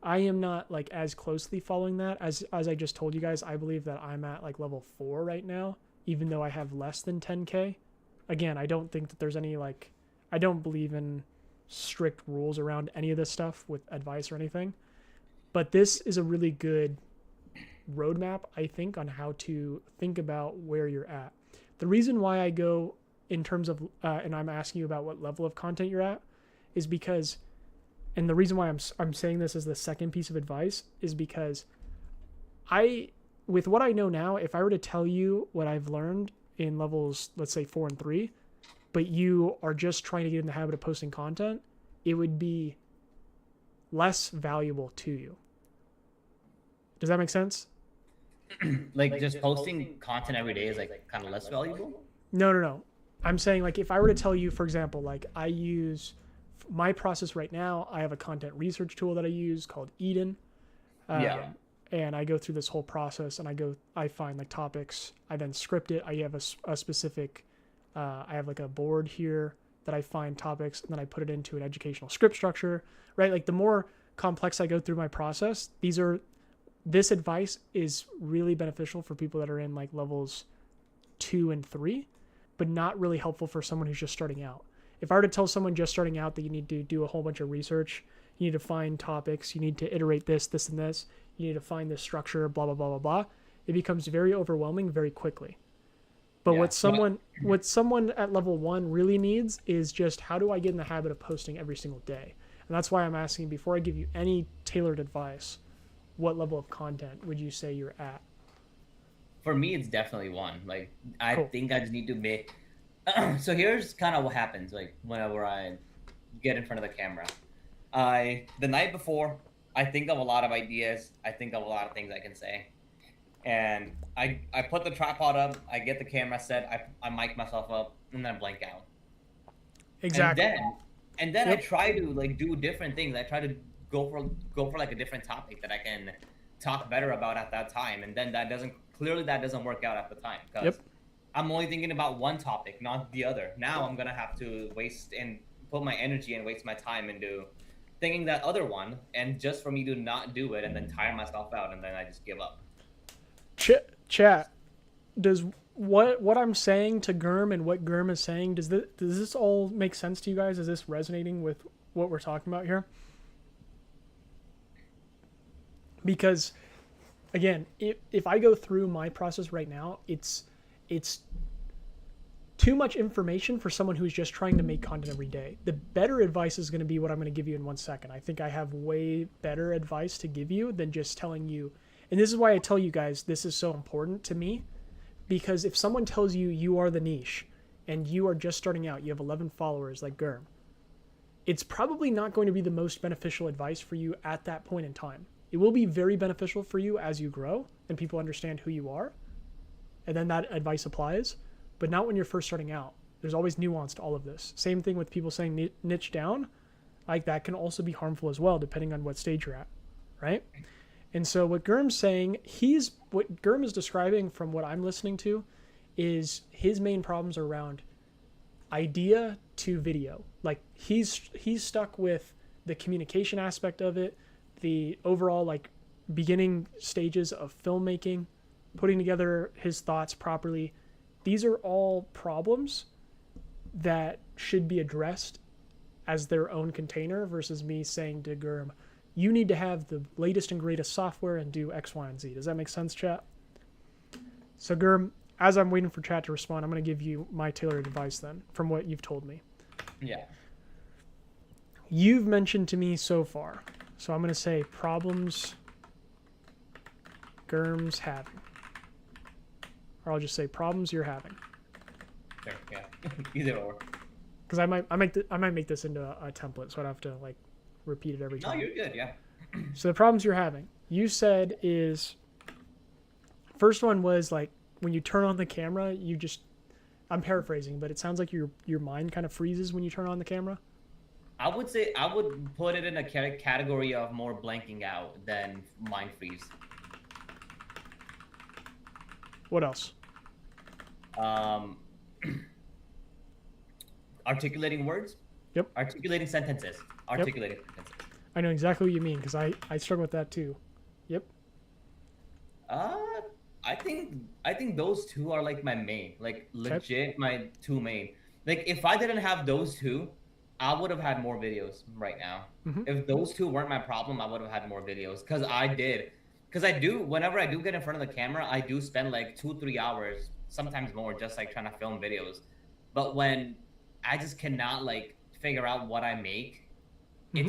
I am not like as closely following that as I just told you guys. I believe that I'm at like level 4 right now, even though I have less than 10K. Again, I don't think that there's any like, I don't believe in strict rules around any of this stuff with advice or anything. But this is a really good roadmap, I think, on how to think about where you're at. The reason why I go in terms of, and I'm asking you about what level of content you're at, is because, and the reason why I'm saying this as the second piece of advice is because with what I know now, if I were to tell you what I've learned in levels, let's say 4 and 3, but you are just trying to get in the habit of posting content, it would be less valuable to you. Does that make sense? Like just posting content every day is like kind of less valuable? No. I'm saying like if I were to tell you, for example, like I use my process right now, I have a content research tool that I use called Eden. And I go through this whole process and I find like topics, I then script it. I have a specific, I have like a board here that I find topics and then I put it into an educational script structure, right? Like the more complex I go through my process, this advice is really beneficial for people that are in like levels 2 and 3, but not really helpful for someone who's just starting out. If I were to tell someone just starting out that you need to do a whole bunch of research, you need to find topics, you need to iterate this, and this, you need to find this structure, blah, blah, blah, blah, blah, it becomes very overwhelming very quickly. But what someone at level 1 really needs is just, how do I get in the habit of posting every single day? And that's why I'm asking, before I give you any tailored advice, what level of content would you say you're at? For me, it's definitely 1. Like, I Cool. think I just need to make. So here's kind of what happens. Like, whenever I get in front of the camera, the night before, I think of a lot of ideas. I think of a lot of things I can say, and I put the tripod up. I get the camera set. I mic myself up, and then I blank out. Exactly. And then I try to like do different things. I try to go for like a different topic that I can talk better about at that time. And then that doesn't work out at the time, because I'm only thinking about one topic, not the other. Now I'm gonna have to waste and put my energy and waste my time into thinking that other one, and just for me to not do it and then tire myself out, and then I just give up. Chat, does what I'm saying to Germ and what Germ is saying, does this all make sense to you guys? Is this resonating with what we're talking about here? Because again, if I go through my process right now, it's too much information for someone who's just trying to make content every day. The better advice is going to be what I'm going to give you in 1 second. I think I have way better advice to give you than just telling you. And this is why I tell you guys this is so important to me, because if someone tells you you are the niche and you are just starting out, you have 11 followers like Germ, it's probably not going to be the most beneficial advice for you at that point in time. It will be very beneficial for you as you grow and people understand who you are, and then that advice applies, but not when you're first starting out. There's always nuance to all of this. Same thing with people saying niche down. Like, that can also be harmful as well, depending on what stage you're at, right? And so what Germ's saying, what Germ is describing from what I'm listening to is his main problems are around idea to video. Like, he's stuck with the communication aspect of it, the overall like beginning stages of filmmaking, putting together his thoughts properly. These are all problems that should be addressed as their own container, versus me saying to Germ, you need to have the latest and greatest software and do X, Y, and Z. Does that make sense, chat? So Germ, as I'm waiting for chat to respond, I'm going to give you my tailored advice then from what you've told me. Yeah. You've mentioned to me so far, so I'm going to say problems Germ's having. Or I'll just say problems you're having. Sure, yeah. Either or. Because I might make this into a template, so I don't have to like repeat it every time. No, you're good, yeah. So the problems you're having, you said, is first one was like when you turn on the camera, you just, I'm paraphrasing, but it sounds like your mind kind of freezes when you turn on the camera. I would say I would put it in a category of more blanking out than mind freeze. What else? Articulating words. Yep. Articulating sentences. Articulating sentences. I know exactly what you mean, because I struggle with that too. Yep. I think those two are like my main, like legit my two main. Like, if I didn't have those two, I would have had more videos right now. Mm-hmm. If those two weren't my problem, I would have had more videos. Because I do, whenever I do get in front of the camera, I do spend like 2-3 hours, sometimes more, just like trying to film videos. But when I just cannot like figure out what I make, mm-hmm.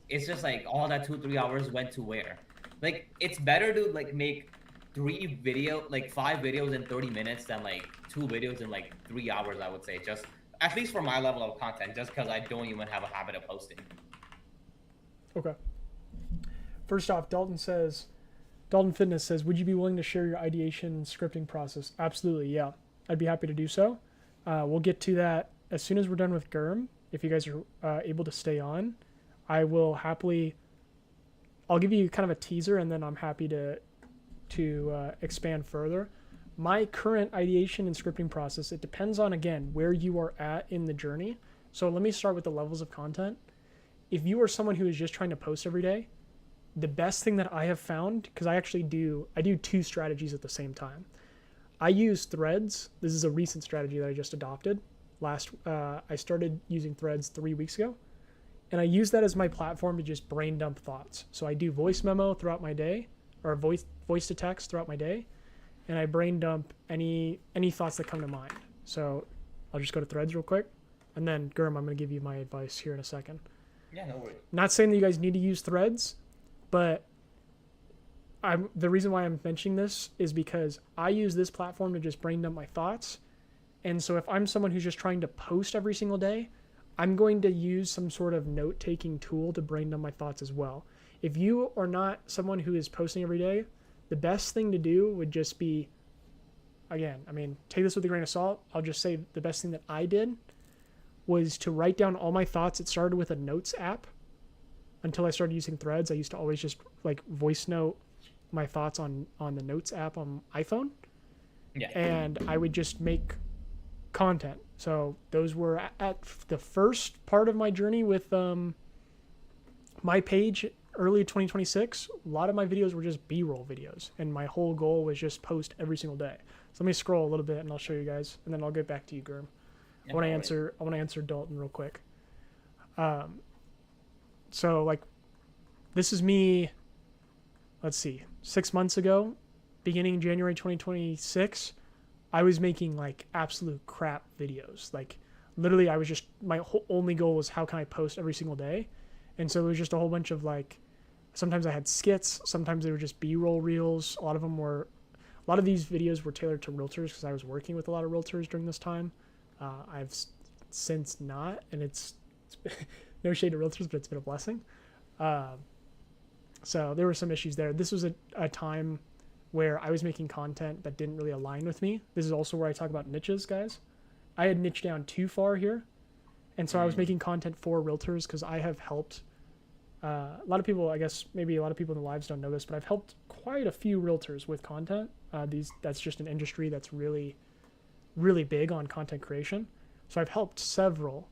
it's just like all that 2-3 hours went to where? Like, it's better to like make 5 videos in 30 minutes than like 2 videos in like 3 hours, I would say. Just at least for my level of content, just because I don't even have a habit of posting. Okay. First off, Dalton Fitness says, would you be willing to share your ideation and scripting process? Absolutely, yeah. I'd be happy to do so. We'll get to that as soon as we're done with Germ. If you guys are able to stay on, I will happily, I'll give you kind of a teaser, and then I'm happy to expand further. My current ideation and scripting process, it depends on, again, where you are at in the journey. So let me start with the levels of content. If you are someone who is just trying to post every day, the best thing that I have found, because I do two strategies at the same time. I use Threads. This is a recent strategy that I just adopted. I started using Threads 3 weeks ago, and I use that as my platform to just brain dump thoughts. So I do voice memo throughout my day, or voice to text throughout my day, and I brain dump any thoughts that come to mind. So I'll just go to Threads real quick, and then Gurm, I'm going to give you my advice here in a second. Yeah, no worries. Not saying that you guys need to use Threads, but the reason why I'm mentioning this is because I use this platform to just brain dump my thoughts. And so if I'm someone who's just trying to post every single day, I'm going to use some sort of note-taking tool to brain dump my thoughts as well. If you are not someone who is posting every day, the best thing to do would just be, again, I mean, take this with a grain of salt. I'll just say the best thing that I did was to write down all my thoughts. It started with a notes app. Until I started using Threads, I used to always just like voice note my thoughts on the notes app on iPhone. Yeah. And I would just make content. So those were at the first part of my journey with my page early 2026. A lot of my videos were just B-roll videos, and my whole goal was just post every single day. So let me scroll a little bit and I'll show you guys, and then I'll get back to you, Gurm. I want to answer Dalton real quick. So like, this is me, let's see, 6 months ago, beginning January 2026, I was making like absolute crap videos. Like literally my only goal was how can I post every single day? And so it was just a whole bunch of like, sometimes I had skits, sometimes they were just B-roll reels. A lot of these videos were tailored to realtors because I was working with a lot of realtors during this time. I've since not, and it's no shade to realtors, but it's been a blessing. So there were some issues there. This was a time where I was making content that didn't really align with me. This is also where I talk about niches, guys. I had niched down too far here. And so I was making content for realtors because I have helped a lot of people, I guess maybe a lot of people in the lives don't know this, but I've helped quite a few realtors with content. That's just an industry that's really, really big on content creation. So I've helped several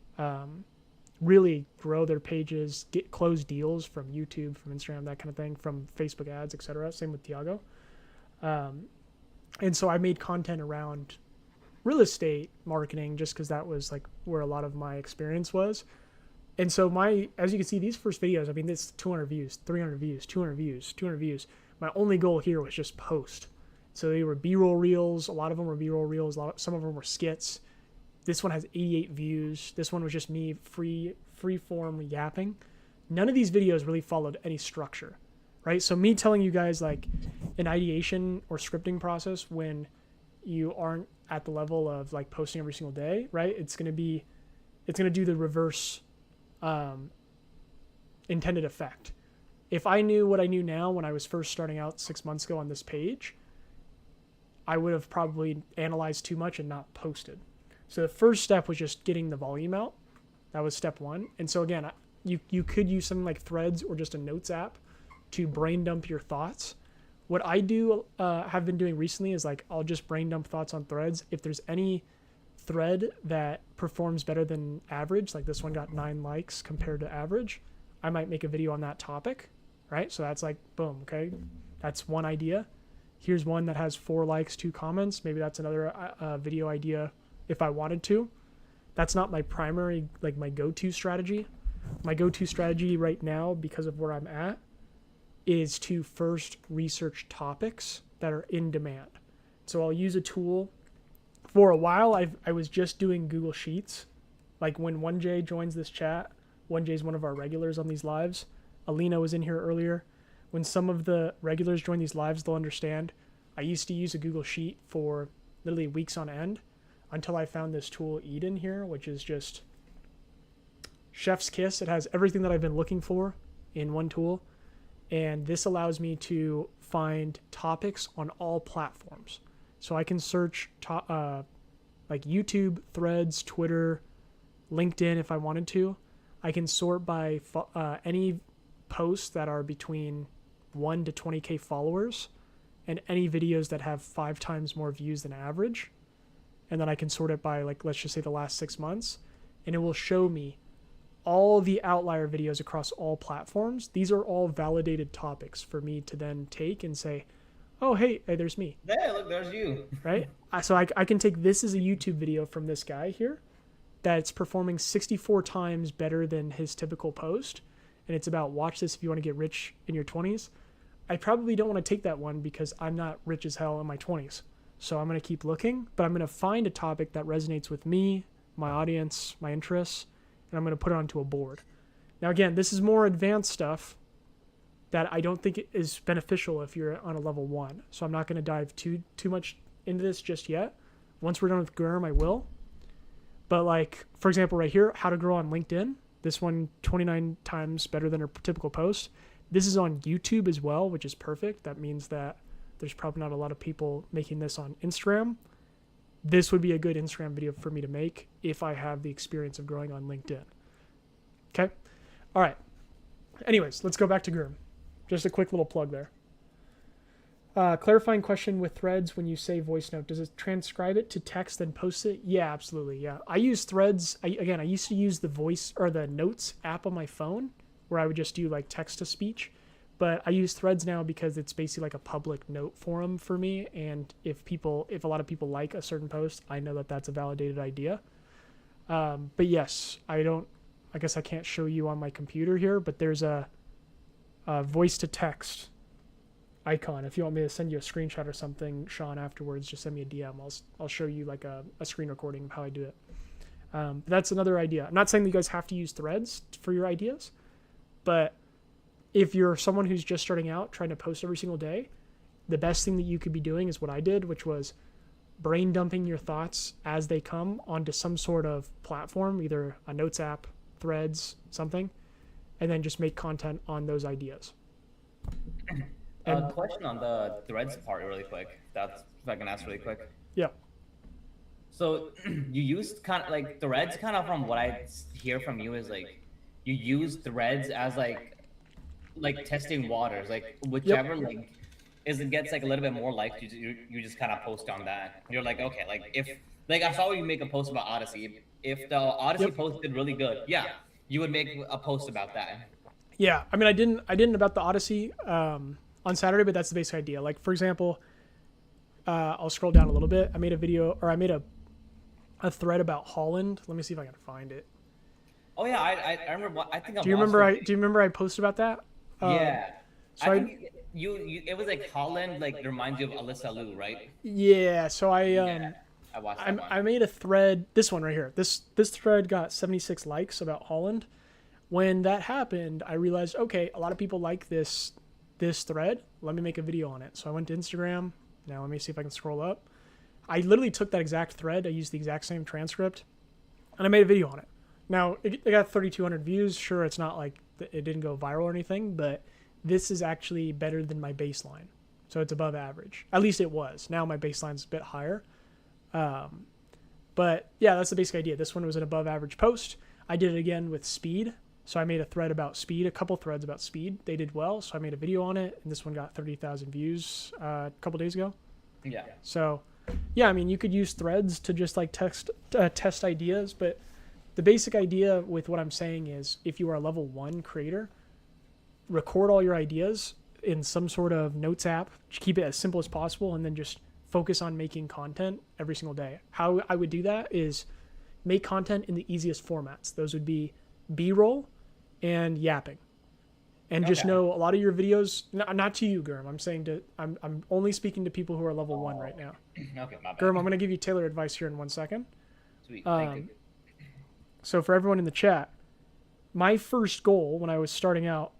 really grow their pages, get close deals from YouTube, from Instagram, that kind of thing, from Facebook ads, etc. Same with Tiago. And so I made content around real estate marketing just because that was like where a lot of my experience was. And so as you can see, these first videos, I mean, this 200 views, 300 views, 200 views, 200 views. My only goal here was just post. So they were B-roll reels. A lot of them were B-roll reels. Some of them were skits. This one has 88 views. This one was just me free form yapping. None of these videos really followed any structure, right? So me telling you guys like an ideation or scripting process when you aren't at the level of like posting every single day, right? It's going to do the reverse intended effect. If I knew what I knew now when I was first starting out 6 months ago on this page, I would have probably analyzed too much and not posted. So the first step was just getting the volume out. That was step one. And so again, you could use something like Threads or just a notes app to brain dump your thoughts. What I have been doing recently is like I'll just brain dump thoughts on Threads. If there's any thread that performs better than average, like this one got 9 likes compared to average, I might make a video on that topic, right? So that's like, boom, okay, that's one idea. Here's one that has 4 likes, 2 comments. Maybe that's another video idea if I wanted to. That's not my primary, like my go-to strategy. My go-to strategy right now, because of where I'm at, is to first research topics that are in demand. So I'll use a tool. For a while, I was just doing Google Sheets. Like when 1J joins this chat, 1J is one of our regulars on these lives. Alina was in here earlier. When some of the regulars join these lives, they'll understand. I used to use a Google Sheet for literally weeks on end until I found this tool Eden here, which is just chef's kiss. It has everything that I've been looking for in one tool. And this allows me to find topics on all platforms. So I can search like YouTube, Threads, Twitter, LinkedIn if I wanted to. I can sort by any posts that are between 1 to 20K followers and any videos that have 5 times more views than average. And then I can sort it by, like, let's just say the last 6 months. and it will show me all the outlier videos across all platforms. These are all validated topics for me to then take and say, oh, hey, there's me. There, look, there's you. Right? So I can take this as a YouTube video from this guy here that's performing 64 times better than his typical post. And it's about watch this if you want to get rich in your 20s. I probably don't want to take that one because I'm not rich as hell in my 20s. So I'm going to keep looking, but I'm going to find a topic that resonates with me, my audience, my interests, and I'm going to put it onto a board. Now, again, this is more advanced stuff that I don't think is beneficial if you're on a level 1. So I'm not going to dive too much into this just yet. Once we're done with GERM, I will. But like, for example, right here, how to grow on LinkedIn. This one, 29 times better than her typical post. This is on YouTube as well, which is perfect. That means that there's probably not a lot of people making this on Instagram. This would be a good Instagram video for me to make if I have the experience of growing on LinkedIn. Okay? All right. Anyways, let's go back to GERM. Just a quick little plug there. Clarifying question with Threads when you say voice note. Does it transcribe it to text and post it? Yeah, absolutely. Yeah. I use Threads. I used to use the voice or the notes app on my phone where I would just do like text to speech. But I use Threads now because it's basically like a public note forum for me. And if a lot of people like a certain post, I know that that's a validated idea. But yes, I guess I can't show you on my computer here, but there's a voice to text icon. If you want me to send you a screenshot or something, Sean, afterwards, just send me a DM. I'll show you like a screen recording of how I do it. That's another idea. I'm not saying that you guys have to use Threads for your ideas, but if you're someone who's just starting out trying to post every single day, the best thing that you could be doing is what I did, which was brain dumping your thoughts as they come onto some sort of platform, either a notes app, Threads, something, and then just make content on those ideas. Question on the Threads part really quick. That's if I can ask really quick. Yeah. So you used kind of like Threads, kind of from what I hear from you is like you use Threads as like testing waters, like whichever link is it gets like a little bit more likes, you just kind of post on that. You're like, okay, like if like I saw you make a post about Odyssey. If the Odyssey post did really good, yeah, you would make a post about that. Yeah, I mean, I didn't about the Odyssey on Saturday, but that's the basic idea. Like, for example, I'll scroll down a little bit. I made a video, or I made a thread about Holland. Let me see if I can find it. Oh yeah, I remember. I think. Do you remember I posted about that? Yeah. So I think you it was like Holland, like reminds you of Alyssa Liu, right? Yeah. So I watched that one. I made a thread. This one right here. This thread got 76 likes about Holland. When that happened, I realized, okay, a lot of people like this thread. Let me make a video on it. So I went to Instagram. Now let me see if I can scroll up. I literally took that exact thread. I used the exact same transcript, and I made a video on it. Now it got 3,200 views. Sure, it's not like it didn't go viral or anything, but this is actually better than my baseline. So it's above average. At least it was. Now my baseline's a bit higher. But yeah, that's the basic idea. This one was an above average post. I did it again with speed. So I made a thread about speed, a couple threads about speed. They did well, so I made a video on it, and this one got 30,000 views a couple days ago. Yeah. So, yeah, I mean, you could use threads to just like test ideas, but the basic idea with what I'm saying is if you are a level 1 creator, record all your ideas in some sort of notes app, keep it as simple as possible, and then just focus on making content every single day. How I would do that is make content in the easiest formats. Those would be B-roll and yapping. And just know a lot of your videos, not to you, Gurm. I'm saying I'm only speaking to people who are level 1 right now. Okay, my bad. Gurm, I'm going to give you tailored advice here in 1 second. Sweet, thank you. So for everyone in the chat, my first goal when I was starting out,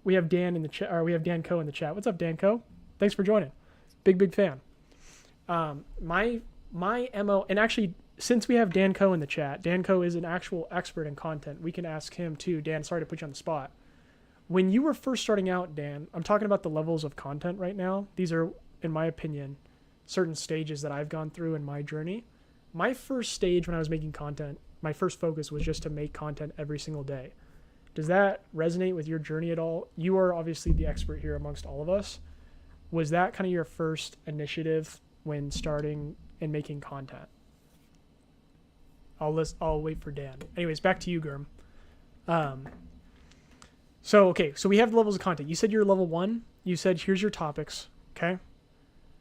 we have Dan in the chat, or we have Dan Co in the chat. What's up, Dan Co? Thanks for joining. Big fan. My MO, and actually, since we have Dan Co in the chat, Dan Co is an actual expert in content. We can ask him too. Dan, sorry to put you on the spot. When you were first starting out, Dan, I'm talking about the levels of content right now. These are, in my opinion, certain stages that I've gone through in my journey. My first stage when I was making content, my first focus was just to make content every single day. Does that resonate with your journey at all? You are obviously the expert here amongst all of us. Was that kind of your first initiative when starting and making content? I'll wait for Dan. Anyways, back to you, Gurm. So we have the levels of content. You said you're level 1. You said here's your topics. Okay.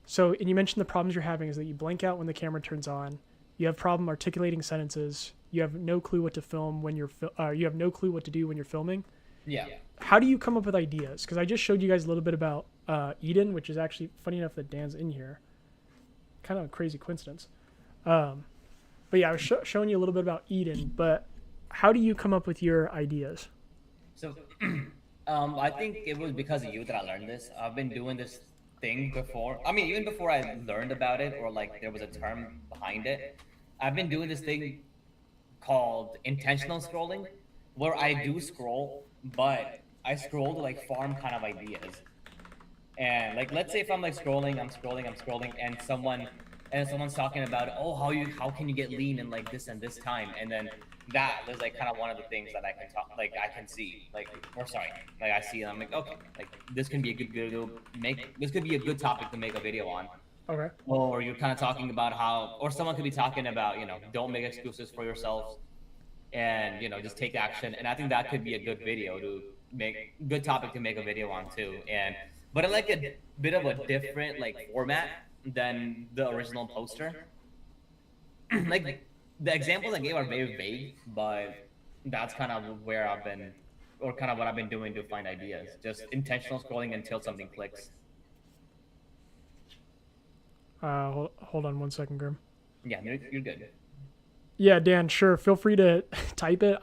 So, and you mentioned the problems you're having is that you blank out when the camera turns on. You have problem articulating sentences. You have no clue what to film when you have no clue what to do when you're filming. Yeah. How do you come up with ideas? Because I just showed you guys a little bit about Eden, which is actually funny enough that Dan's in here. Kind of a crazy coincidence. But yeah, I was showing you a little bit about Eden. But how do you come up with your ideas? So, I think it was because of you that I learned this. I've been doing this thing before. I mean, even before I learned about it, or like there was a term behind it. I've been doing this thing called intentional scrolling, where I do scroll, but I scroll to like farm kind of ideas. And like, let's say if I'm like scrolling, and someone's talking about, oh, how can you get lean in like this and this time, and then that is like kind of one of the things that I can talk, like I can see, like, or sorry, like I see, and I'm like, okay, like this can be a good video, this could be a good topic to make a video on. Okay. Or you're kind of talking about how, or someone could be talking about, don't make excuses for yourselves, and just take action. And I think that could be a good video to make, good topic to make a video on too. But I like a bit of a different like format than the original poster. Like the examples I gave are very vague, but that's kind of where I've been, or kind of what I've been doing to find ideas. Just intentional scrolling until something clicks. Hold on one second, Grim. Yeah, you're good. Yeah, Dan, sure. Feel free to type it.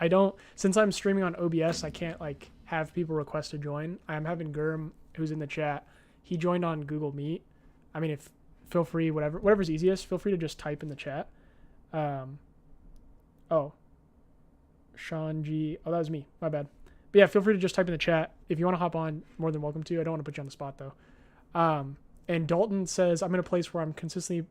Since I'm streaming on OBS, I can't like have people request to join. I'm having Gurm, who's in the chat. He joined on Google Meet. I mean, feel free, whatever's easiest, feel free to just type in the chat. Sean G. Oh, that was me. My bad. But yeah, feel free to just type in the chat. If you want to hop on, more than welcome to. I don't want to put you on the spot though. And Dalton says, I'm in a place where I'm consistently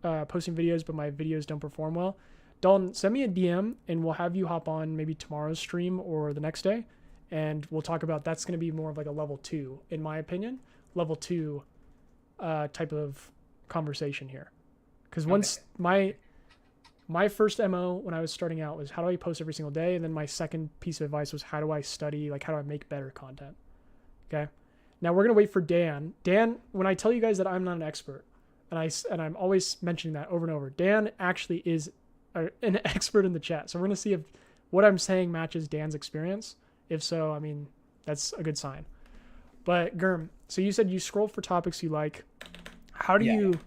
posting videos, but my videos don't perform well. Dalton, send me a DM and we'll have you hop on maybe tomorrow's stream or the next day. And we'll talk about, that's going to be more of like a level 2, in my opinion, level 2 type of conversation here. Because once my first MO when I was starting out was how do I post every single day? And then my second piece of advice was how do I study, like how do I make better content? Okay. Now we're going to wait for Dan. Dan, when I tell you guys that I'm not an expert, and I'm always mentioning that over and over, Dan actually is an expert in the chat. So we're going to see if what I'm saying matches Dan's experience. If so, I mean, that's a good sign. But Gurm, so you said you scroll for topics you like. How do you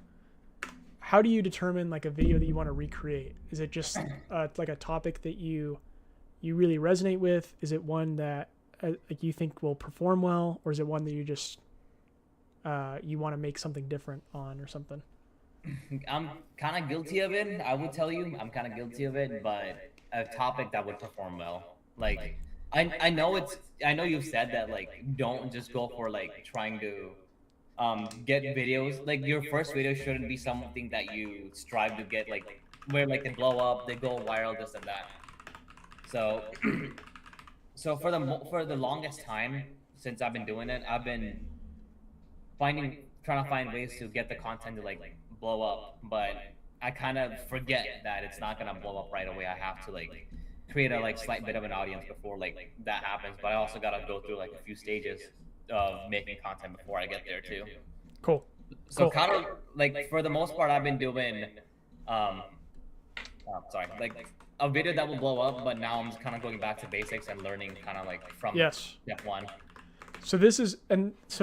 determine like a video that you want to recreate? Is it just like a topic that you really resonate with? Is it one that like you think will perform well, or is it one that you just you want to make something different on or something? I'm kind of guilty of it. I would tell you I'm kind of guilty of it, but a topic that would perform well. Like I know you've said that like don't just go for like trying to get videos. Like your first video shouldn't be something that you strive to get like where like they blow up, they go viral, this and that. So for the longest time since I've been doing it, I've been trying to find ways to get the content to like blow up, but I kind of forget that it's not gonna blow up right away. I have to like create a like slight bit of an audience before like that happens, but I also gotta go through like a few stages of making content before I get there too. Cool. So kind of like for the most part, I've been doing like a video that will blow up, but now I'm just kind of going back to basics and learning kind of like from step 1. So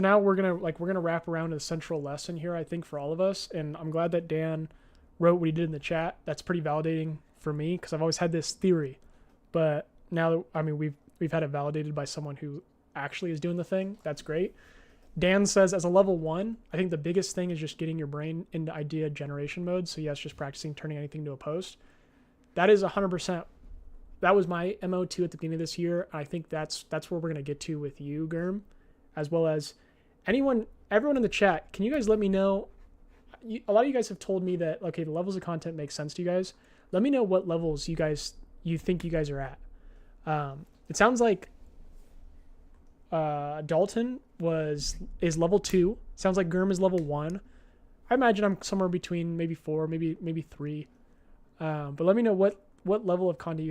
now we're gonna wrap around to the central lesson here, I think, for all of us. And I'm glad that Dan wrote what he did in the chat. That's pretty validating for me because I've always had this theory, but now I mean we've had it validated by someone who actually is doing the thing. That's great. Dan says as a level 1, I think the biggest thing is just getting your brain into idea generation mode. So yes, just practicing turning anything to a post. That is 100%. That was my MO2 at the beginning of this year. I think that's where we're going to get to with you, Gurm, as well as everyone in the chat. Can you guys let me know? A lot of you guys have told me that, okay, the levels of content make sense to you guys. Let me know what levels you think you guys are at. It sounds like Dalton is level 2. Sounds like Gurm is level 1. I imagine I'm somewhere between maybe 4, maybe 3. But let me know what level of content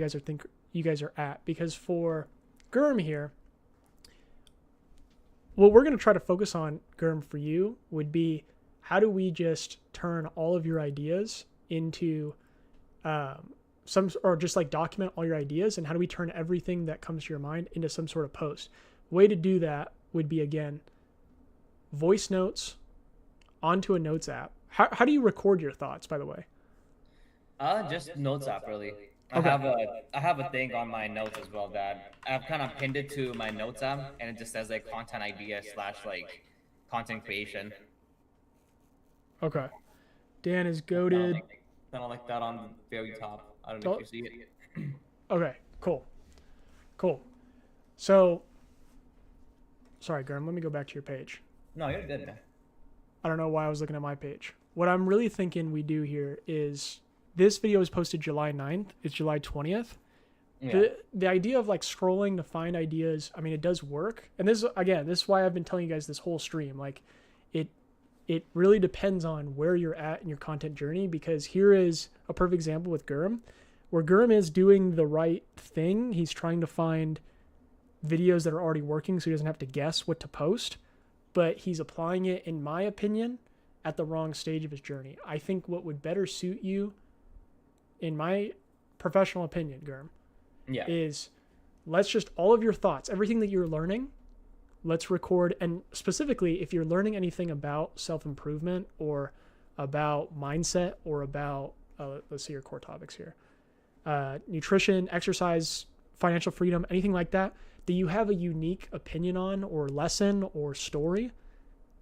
you guys are at, because for Gurm here, what we're going to try to focus on, Gurm, for you would be how do we just turn all of your ideas into or just like document all your ideas, and how do we turn everything that comes to your mind into some sort of post? Way to do that would be, again, voice notes onto a notes app. How do you record your thoughts, by the way? Just notes app, really. Okay. I have a thing on my notes as well that I've kind of pinned it to my notes app, and it just says like content idea slash like content creation. Okay. Dan is Kind of goaded. like that on the very top. I don't know if you see it. Okay, cool. Cool. So, sorry, Gurm, let me go back to your page. No, you're good, man. I don't know why I was looking at my page. What I'm really thinking we do here is, this video is posted July 9th. It's July 20th. Yeah. The idea of like scrolling to find ideas, I mean, it does work. And this is why I've been telling you guys this whole stream. Like, it really depends on where you're at in your content journey, because here is a perfect example with Gurm, where Gurm is doing the right thing. He's trying to find videos that are already working so he doesn't have to guess what to post, but he's applying it, in my opinion, at the wrong stage of his journey. I think what would better suit you, in my professional opinion, Gurm, Yeah. is let's just, all of your thoughts, everything that you're learning, let's record. And specifically, if you're learning anything about self-improvement or about mindset or about, let's see your core topics here, nutrition, exercise, financial freedom, anything like that you have a unique opinion on, or lesson or story,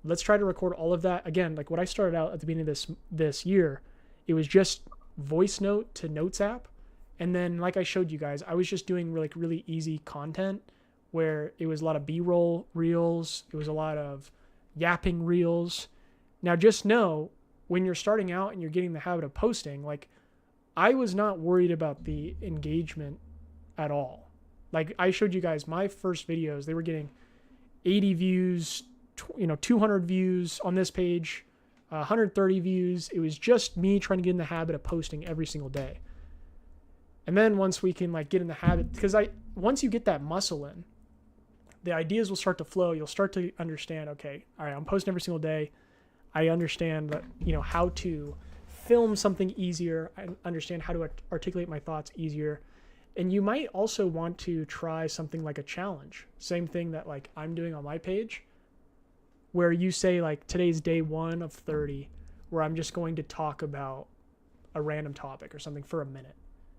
let's try to record all of that. Again, like what I started out at the beginning of this year, it was just voice note to notes app. And then, like I showed you guys, I was just doing really easy content where it was a lot of B-roll reels. It was a lot of yapping reels. Now, just know when you're starting out and you're getting the habit of posting, like, I was not worried about the engagement at all. Like, I showed you guys my first videos, they were getting 80 views, 200 views on this page, 130 views. It was just me trying to get in the habit of posting every single day. And then once we can like get in the habit, because once you get that muscle in, the ideas will start to flow. You'll start to understand, okay, all right, I'm posting every single day. I understand that, how to film something easier. I understand how to articulate my thoughts easier. And you might also want to try something like a challenge. Same thing that like I'm doing on my page, where you say like today's day 1 of 30, where I'm just going to talk about a random topic or something for a minute.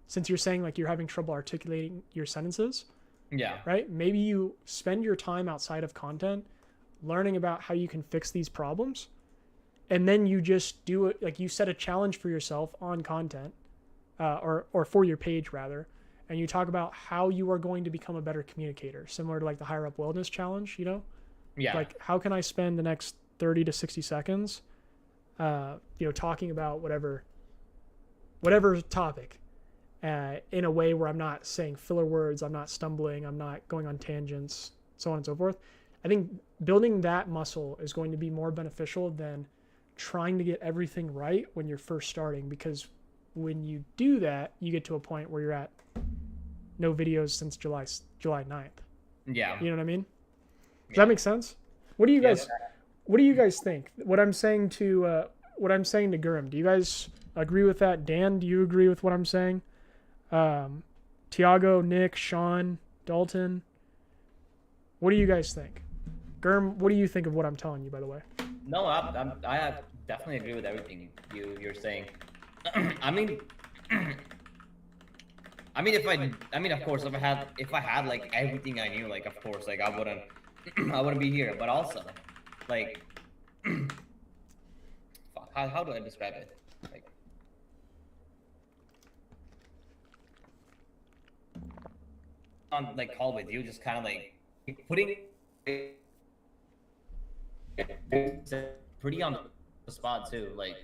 Since you're saying like you're having trouble articulating your sentences. Yeah. Right? Maybe you spend your time outside of content learning about how you can fix these problems. And then you just do it, like you set a challenge for yourself on content, or for your page rather. And you talk about how you are going to become a better communicator, similar to like the Higher Up Wellness Challenge, Yeah. Like, how can I spend the next 30 to 60 seconds, talking about whatever topic, in a way where I'm not saying filler words, I'm not stumbling, I'm not going on tangents, so on and so forth. I think building that muscle is going to be more beneficial than trying to get everything right when you're first starting, because when you do that, you get to a point where you're at no videos since July 9th. Yeah. You know what I mean? Does that make sense? What do you guys think? What I'm saying to Gurm, do you guys agree with that? Dan, do you agree with what I'm saying? Tiago, Nick, Sean, Dalton, what do you guys think? Gurm, what do you think of what I'm telling you, by the way? No, I definitely agree with everything you're saying. I mean, of course, if I had like everything I knew, like, of course, like I wouldn't be here. But also, like, how do I describe it? Like, on like call with you, just kind of like putting pretty on the spot too, like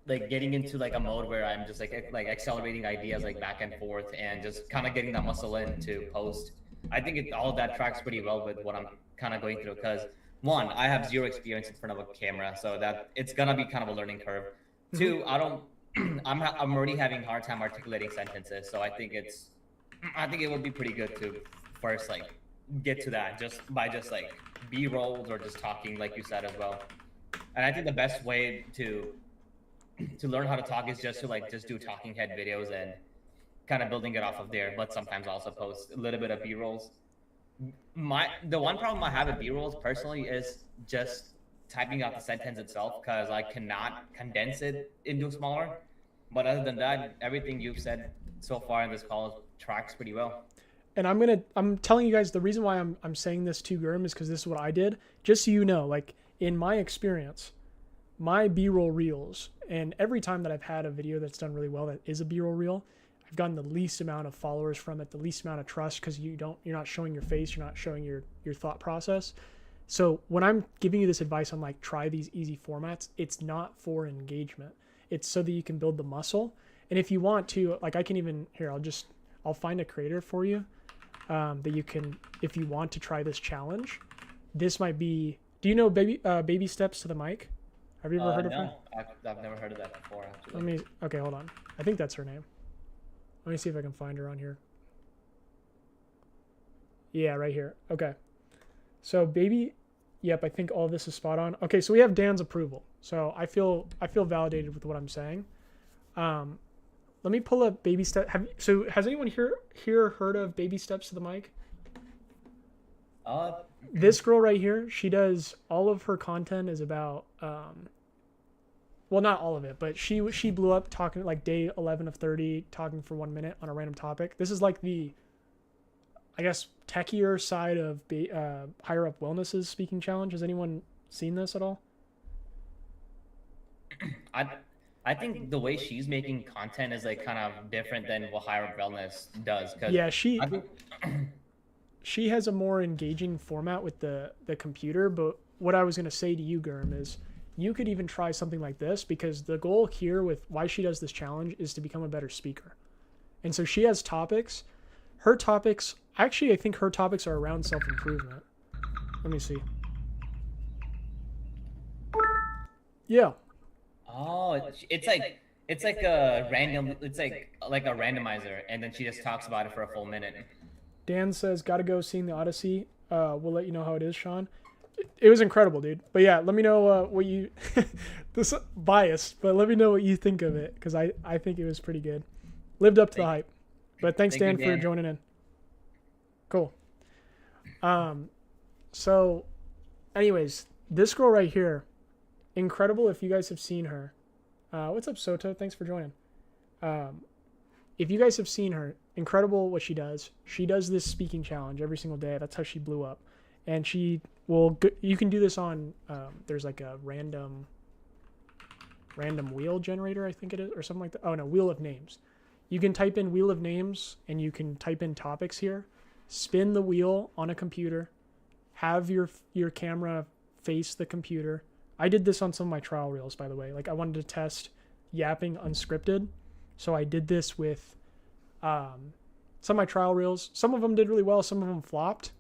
like getting into like a mode where I'm just like accelerating ideas like back and forth and just kind of getting that muscle in to post. I think all of that tracks pretty well with what I'm kind of going through, because one, I have zero experience in front of a camera, so that it's gonna be kind of a learning curve. Two, I don't. I'm already having a hard time articulating sentences, so I think it would be pretty good to first like get to that just by just like B rolls or just talking like you said as well. And I think the best way to learn how to talk is just to like just do talking head videos and kind of building it off of there, but sometimes also post a little bit of B rolls. The one problem I have with B rolls personally is just typing out the sentence itself because I cannot condense it into smaller. But other than that, everything you've said so far in this call tracks pretty well. And I'm telling you guys the reason why I'm saying this to Gurm is because this is what I did. Just so you know, like in my experience, my B-roll reels, and every time that I've had a video that's done really well that is a B-roll reel, I've gotten the least amount of followers from it, the least amount of trust because you're not showing your face, you're not showing your thought process. So when I'm giving you this advice on like try these easy formats, it's not for engagement. It's so that you can build the muscle. And if you want to, like I can even here, I'll find a creator for you that you can, if you want to try this challenge. This might be. Do you know baby steps to the mic? Have you ever heard of her? No, I've never heard of that before. Actually. Okay, hold on. I think that's her name. Let me see if I can find her on here. Yeah, right here. Okay. So yep, I think all this is spot on. Okay, so we have Dan's approval. So I feel validated with what I'm saying. Let me pull up baby step. Has anyone here heard of baby steps to the mic? This girl right here, she does all of her content is about well, not all of it, but she blew up talking like day 11 of 30, talking for 1 minute on a random topic. This is like the, I guess, techier side of Higher Up Wellness's speaking challenge. Has anyone seen this at all? I think the way she's making content is like kind of different than what Higher Up Wellness does. Yeah, she has a more engaging format with the computer. But what I was going to say to you, Gurm, is you could even try something like this because the goal here with why she does this challenge is to become a better speaker. And so she has topics. Her topics, actually, I think her topics are around self-improvement. Let me see. Yeah. Oh, it's like a random. It's like a randomizer, and then she just talks about it for a full minute. Dan says, "Gotta go seeing the Odyssey. We'll let you know how it is, Sean." It was incredible, dude. But yeah, let me know what you. This biased, but let me know what you think of it because I think it was pretty good. Lived up to the hype. But thanks, Dan, for joining in. Cool. So, anyways, this girl right here, incredible. If you guys have seen her, what's up, Soto? Thanks for joining. If you guys have seen her, incredible what she does. She does this speaking challenge every single day. That's how she blew up. And she will. You can do this on. There's like a random wheel generator, I think it is, or something like that. Oh no, wheel of names. You can type in wheel of names, and you can type in topics here. Spin the wheel on a computer. Have your camera face the computer. I did this on some of my trial reels, by the way. Like I wanted to test yapping unscripted, so I did this with some of my trial reels. Some of them did really well. Some of them flopped,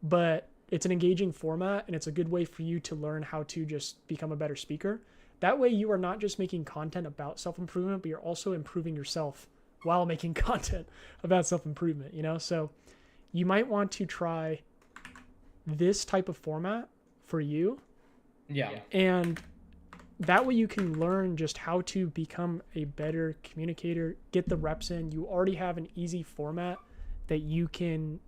but it's an engaging format and it's a good way for you to learn how to just become a better speaker. That way you are not just making content about self-improvement, but you're also improving yourself while making content about self-improvement, you know? So you might want to try this type of format for you. Yeah. And that way you can learn just how to become a better communicator, get the reps in. You already have an easy format that you can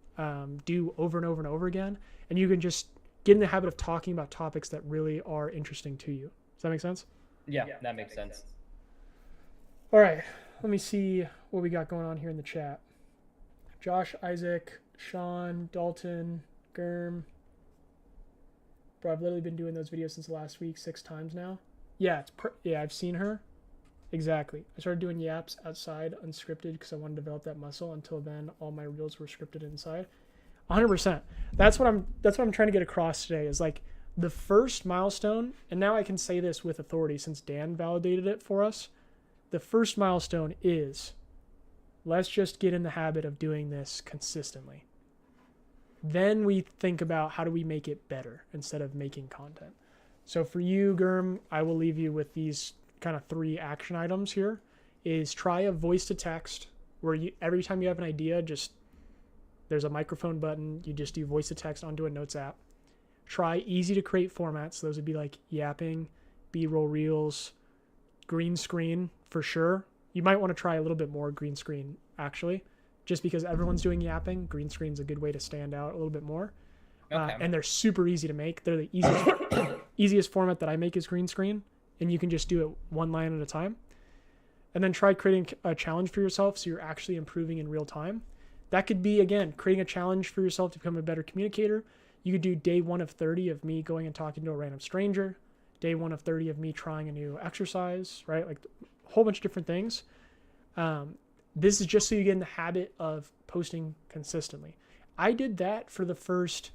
do over and over and over again. And you can just get in the habit of talking about topics that really are interesting to you. Does that make sense? Yeah, that makes sense. All right. Let me see what we got going on here in the chat. Josh, Isaac, Sean, Dalton, Gurm. Bro, I've literally been doing those videos since last week 6 times now. Yeah, I've seen her. Exactly. I started doing yaps outside unscripted because I wanted to develop that muscle. Until then, all my reels were scripted inside. 100%. That's what I'm trying to get across today is like the first milestone, and now I can say this with authority since Dan validated it for us. The first milestone is let's just get in the habit of doing this consistently. Then we think about how do we make it better instead of making content. So for you, Gurm, I will leave you with these kind of 3 action items here is try a voice to text where you every time you have an idea, just there's a microphone button, you just do voice to text onto a notes app. Try easy to create formats. Those would be like yapping, B-roll reels, green screen for sure. You might want to try a little bit more green screen actually, just because everyone's doing yapping. Green screen's a good way to stand out a little bit more. Okay. And they're super easy to make. They're the easiest format that I make is green screen, and you can just do it one line at a time. And then try creating a challenge for yourself so you're actually improving in real time. That could be, again, creating a challenge for yourself to become a better communicator. You could do day 1 of 30 of me going and talking to a random stranger, day 1 of 30 of me trying a new exercise, right? Like a whole bunch of different things. This is just so you get in the habit of posting consistently. I did that for the first,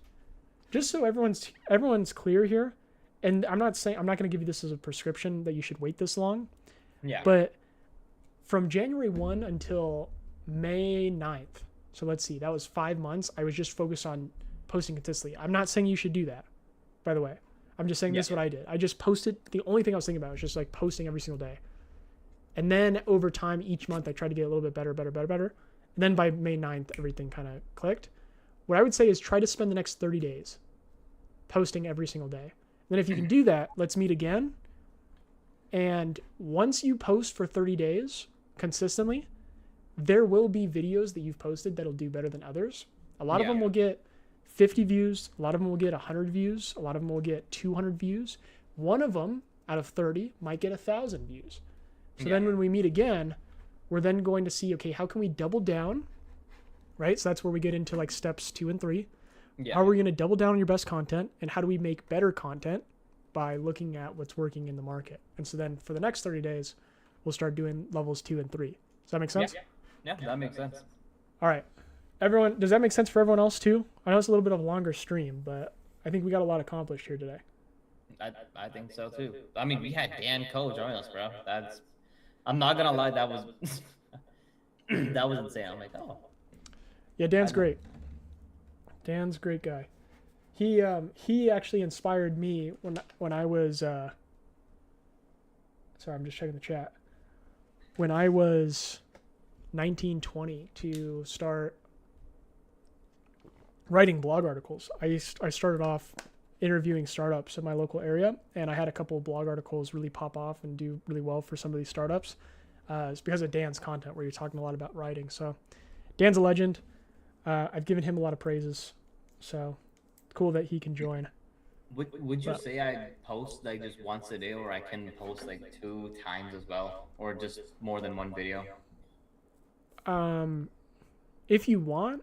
just so everyone's clear here. And I'm not going to give you this as a prescription that you should wait this long. Yeah. But from January 1 until May 9th, so let's see, that was 5 months. I was just focused on posting consistently. I'm not saying you should do that, by the way. I'm just saying this is what I did. I just posted. The only thing I was thinking about was just like posting every single day. And then over time, each month, I tried to get a little bit better. And then by May 9th, everything kind of clicked. What I would say is try to spend the next 30 days posting every single day. And then if you can do that, let's meet again. And once you post for 30 days consistently, there will be videos that you've posted that'll do better than others. A lot of them will get 50 views. A lot of them will get 100 views. A lot of them will get 200 views. One of them out of 30 might get 1,000 views. So then when we meet again, we're then going to see, okay, how can we double down, right? So that's where we get into like steps 2 and 3. How are we going to double down on your best content, and how do we make better content by looking at what's working in the market? And so then for the next 30 days, we'll start doing levels 2 and 3. Does that make sense? Yeah, that makes sense. All right. Everyone, does that make sense for everyone else too? I know it's a little bit of a longer stream, but I think we got a lot accomplished here today. I think so too. I mean, we had Dan Coe join us, bro. I'm not gonna lie, that was that was insane. I'm like, oh. Yeah, Dan's great. Dan's a great guy. He actually inspired me when I was sorry, I'm just checking the chat. When I was 19, 20 to start writing blog articles. I started off interviewing startups in my local area, and I had a couple of blog articles really pop off and do really well for some of these startups. It's because of Dan's content where you're talking a lot about writing. So Dan's a legend. I've given him a lot of praises. So cool that he can join. Would you say I post like just once a day, or I can post like 2 times as well, or just more than one video? If you want,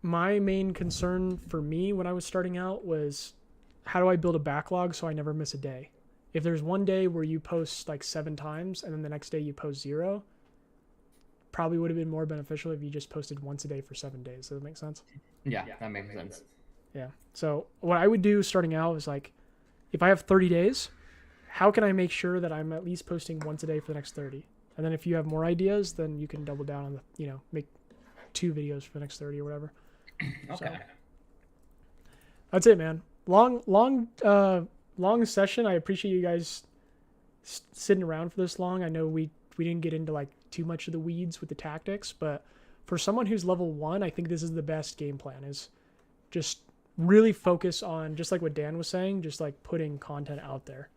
my main concern for me when I was starting out was how do I build a backlog so I never miss a day? If there's one day where you post like 7 times and then the next day you post 0, probably would have been more beneficial if you just posted once a day for 7 days. Does that make sense? Yeah, that makes sense. Yeah. So what I would do starting out is like, if I have 30 days, how can I make sure that I'm at least posting once a day for the next 30? And then if you have more ideas, then you can double down on the, make 2 videos for the next 30 or whatever. Okay. So, that's it, man. Long session. I appreciate you guys sitting around for this long. I know we didn't get into like too much of the weeds with the tactics, but for someone who's level 1, I think this is the best game plan, is just really focus on, just like what Dan was saying, just like putting content out there.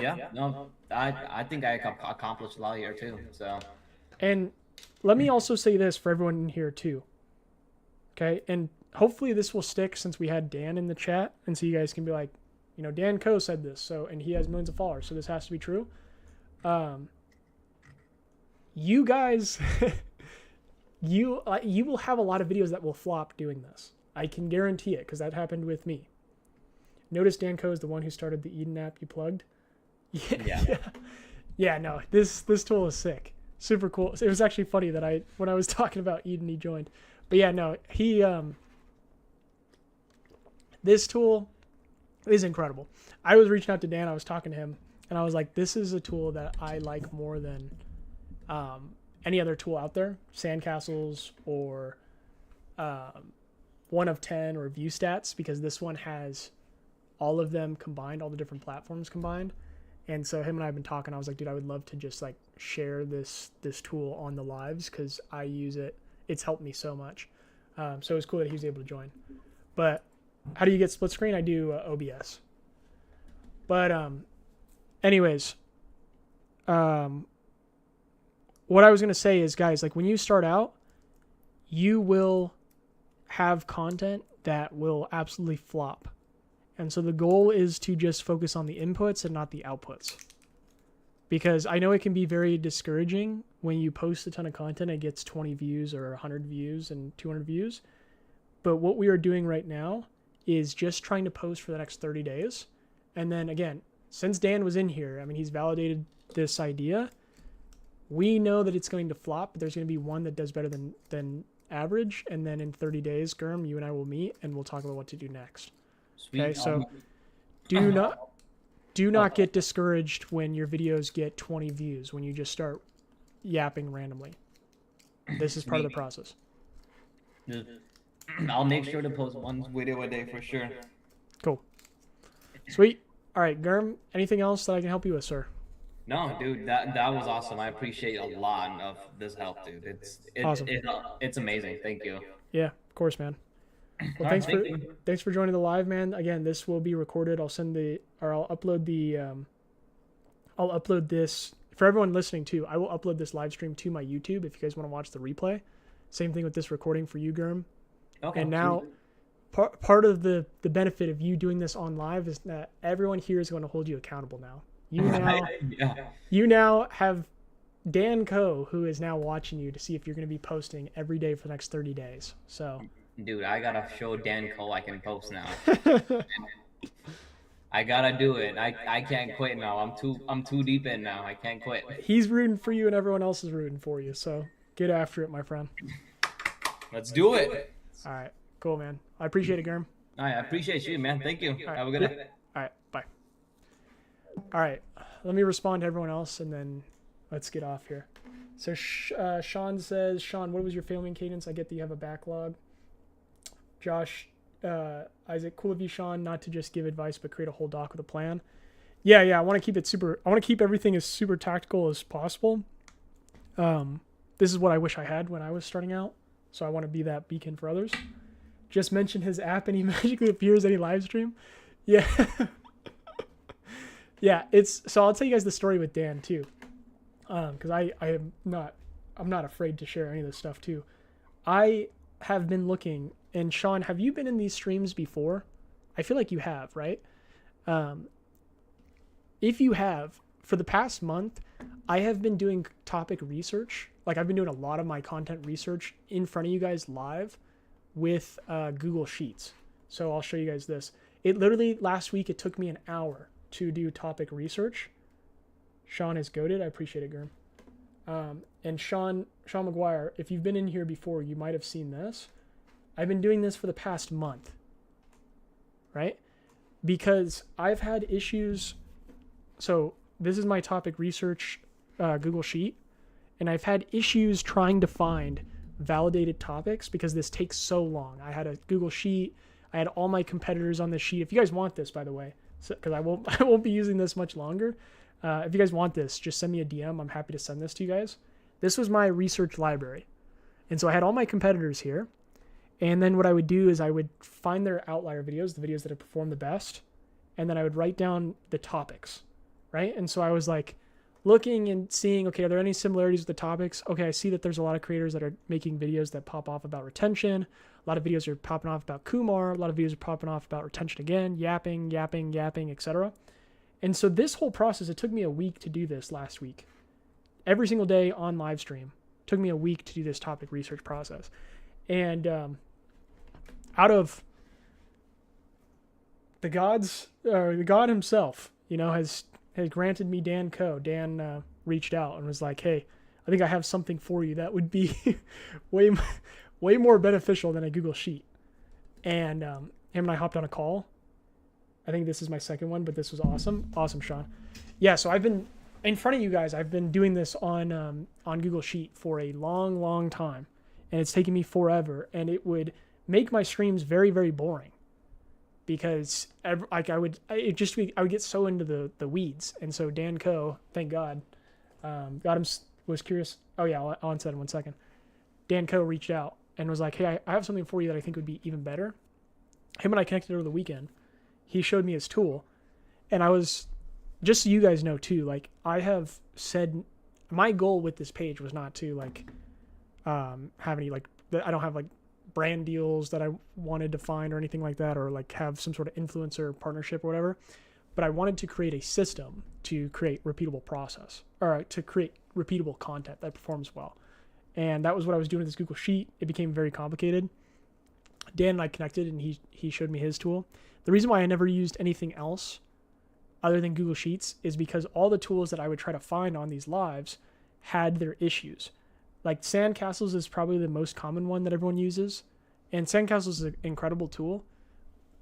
Yeah, no, I think I accomplished a lot here too. So, and let me also say this for everyone in here too. Okay, and hopefully this will stick since we had Dan in the chat, and so you guys can be like, Dan Coe said this, so, and he has millions of followers, so this has to be true. You guys, you will have a lot of videos that will flop doing this. I can guarantee it, because that happened with me. Notice Dan Coe is the one who started the Eden app you plugged. Yeah. No, this tool is sick, super cool. It was actually funny that when I was talking about Eden, he joined. But yeah, no, he this tool is incredible. I was reaching out to Dan, I was talking to him, and I was like, this is a tool that I like more than any other tool out there, Sandcastles or 1 of 10 or ViewStats, because this one has all of them combined, all the different platforms combined. And so him and I have been talking. I was like, dude, I would love to just like share this tool on the lives because I use it. It's helped me so much. So it was cool that he was able to join. But how do you get split screen? I do OBS. But anyways, what I was gonna say is, guys, like when you start out, you will have content that will absolutely flop. And so the goal is to just focus on the inputs and not the outputs. Because I know it can be very discouraging when you post a ton of content, it gets 20 views or 100 views and 200 views. But what we are doing right now is just trying to post for the next 30 days. And then again, since Dan was in here, I mean, he's validated this idea. We know that it's going to flop, but there's going to be one that does better than average. And then in 30 days, Gurm, you and I will meet and we'll talk about what to do next. Sweet. Okay, so do not get discouraged when your videos get 20 views, when you just start yapping randomly. This is part of the process. I'll make sure to post one video a day for sure. Cool. Sweet. All right, Gurm, anything else that I can help you with, sir? No, dude, that was awesome. I appreciate a lot of this help, dude. Awesome. It's amazing. Thank you. Yeah, of course, man. Well, thanks for joining the live, man. Again, this will be recorded. I'll upload this for everyone listening too. I will upload this live stream to my YouTube if you guys want to watch the replay. Same thing with this recording for you, Gurm. Okay. And now, part of the benefit of you doing this on live is that everyone here is going to hold you accountable now. You now have Dan Coe, who is now watching you to see if you're going to be posting every day for the next 30 days. So. Dude, I gotta show Dan Cole I can post now. I gotta do it. I can't quit now. I'm too deep in now. I can't quit. He's rooting for you and everyone else is rooting for you. So get after it, my friend. Let's do it. All right. Cool, man. I appreciate it, Gurm. All right, I appreciate you, man. Thank you. Right. Have a good night. All right. Bye. All right. Let me respond to everyone else and then let's get off here. So Sean says, Sean, what was your filming cadence? I get that you have a backlog. Josh, Isaac, cool of you, Sean, not to just give advice, but create a whole doc with a plan. Yeah. I want to keep everything as super tactical as possible. This is what I wish I had when I was starting out. So I want to be that beacon for others. Just mention his app and he magically appears any live stream. Yeah. Yeah. So I'll tell you guys the story with Dan too. Cause I'm not afraid to share any of this stuff too. I have been looking. And Sean, have you been in these streams before? I feel like you have, right? If you have, for the past month, I have been doing topic research. Like I've been doing a lot of my content research in front of you guys live with Google Sheets. So I'll show you guys this. It literally, last week, it took me an hour to do topic research. Sean is goated. I appreciate it, Gurm. And Sean McGuire, if you've been in here before, you might have seen this. I've been doing this for the past month, right? Because I've had issues. So this is my topic research Google Sheet, and I've had issues trying to find validated topics because this takes so long. I had a Google Sheet. I had all my competitors on this sheet. If you guys want this, by the way, because I won't be using this much longer. If you guys want this, just send me a DM. I'm happy to send this to you guys. This was my research library. And so I had all my competitors here. And then what I would do is I would find their outlier videos, the videos that have performed the best, and then I would write down the topics, right? And so I was like looking and seeing, okay, are there any similarities with the topics? Okay, I see that there's a lot of creators that are making videos that pop off about retention. A lot of videos are popping off about Kumar. A lot of videos are popping off about retention again, yapping, etc. And so this whole process, it took me a week to do this last week. Every single day on live stream. It took me a week to do this topic research process. And out of the God himself, has granted me Dan Coe. Dan reached out and was like, hey, I think I have something for you that would be way more beneficial than a Google Sheet. And him and I hopped on a call. I think this is my second one, but this was awesome. Awesome, Sean. Yeah, so I've been in front of you guys. I've been doing this on Google Sheet for a long, long time. And it's taken me forever. And it would make my streams very, very boring. because I would get so into the weeds. And so Dan Coe, thank God, got him, was curious. Oh yeah, I'll answer that in 1 second. Dan Coe reached out and was like, hey, I have something for you that I think would be even better. Him and I connected over the weekend. He showed me his tool, and I was, just so you guys know too, like, I have said my goal with this page was not to like have any, like, I don't have like brand deals that I wanted to find or anything like that, or like have some sort of influencer partnership or whatever, but I wanted to create a system to create repeatable process, or to create repeatable content that performs well. And that was what I was doing with this Google Sheet. It became very complicated. Dan and I connected, and he showed me his tool. The reason why I never used anything else other than Google Sheets is because all the tools that I would try to find on these lives had their issues. Like Sandcastles is probably the most common one that everyone uses. And Sandcastles is an incredible tool.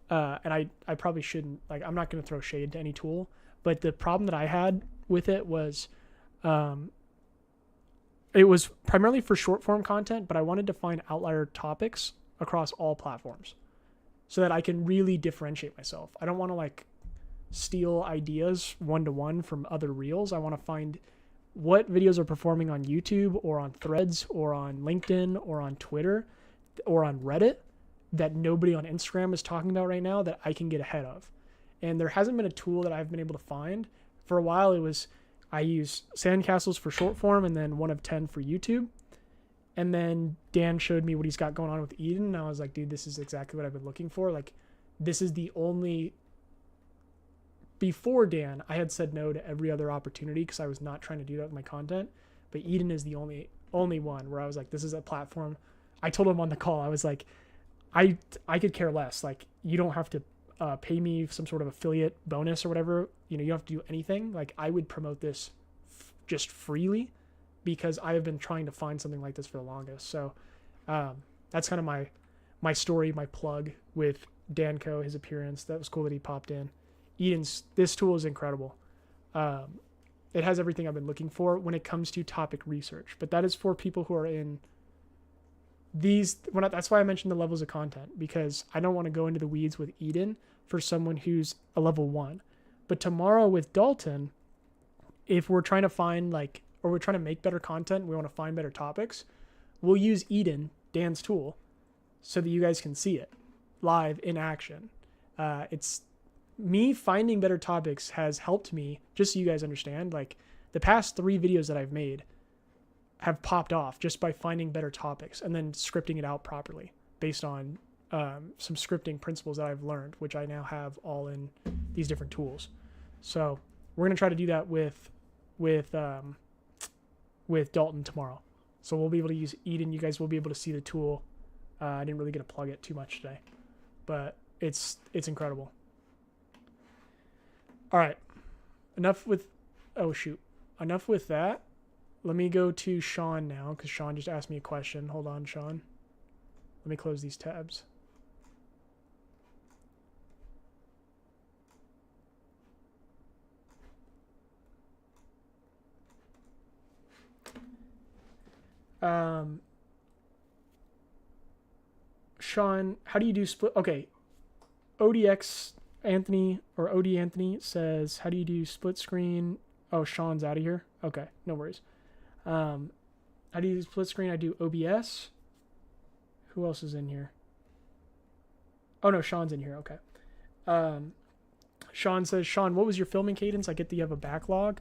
And I probably shouldn't, like, I'm not going to throw shade to any tool. But the problem that I had with it was it was primarily for short form content, but I wanted to find outlier topics across all platforms so that I can really differentiate myself. I don't want to like steal ideas one-to-one from other reels. I want to find what videos are performing on YouTube or on Threads or on LinkedIn or on Twitter or on Reddit that nobody on Instagram is talking about right now that I can get ahead of. And there hasn't been a tool that I've been able to find. For a while, it was, I used Sandcastles for short form and then 1 of 10 for YouTube. And then Dan showed me what he's got going on with Eden. And I was like, dude, this is exactly what I've been looking for. Like, this is the only, before Dan, I had said no to every other opportunity because I was not trying to do that with my content. But Eden is the only one where I was like, this is a platform. I told him on the call, I was like, I could care less. Like, you don't have to pay me some sort of affiliate bonus or whatever. You know, you don't have to do anything. Like, I would promote this just freely because I have been trying to find something like this for the longest. So that's kind of my story, my plug with Dan Coe, his appearance. That was cool that he popped in. This tool is incredible. It has everything I've been looking for when it comes to topic research, but that is for people who are in these. That's why I mentioned the levels of content, because I don't want to go into the weeds with Eden for someone who's a level 1. But tomorrow with Dalton, if we're trying to find or we're trying to make better content, we want to find better topics, we'll use Eden, Dan's tool, so that you guys can see it live in action. It's me finding better topics has helped me, just so you guys understand, like the past 3 videos that I've made have popped off just by finding better topics and then scripting it out properly based on some scripting principles that I've learned, which I now have all in these different tools. So we're going to try to do that with Dalton tomorrow. So we'll be able to use Eden. You guys will be able to see the tool. I didn't really get to plug it too much today, but it's incredible. All right. Enough with that. Let me go to Sean now, because Sean just asked me a question. Hold on, Sean. Let me close these tabs. Sean, how do you do split? Okay. ODX Anthony or OD Anthony says, how do you do split screen? Oh, Sean's out of here. Okay. No worries. How do you do split screen? I do OBS. Who else is in here? Oh no, Sean's in here. Okay. Sean says, Sean, what was your filming cadence? I get that you have a backlog.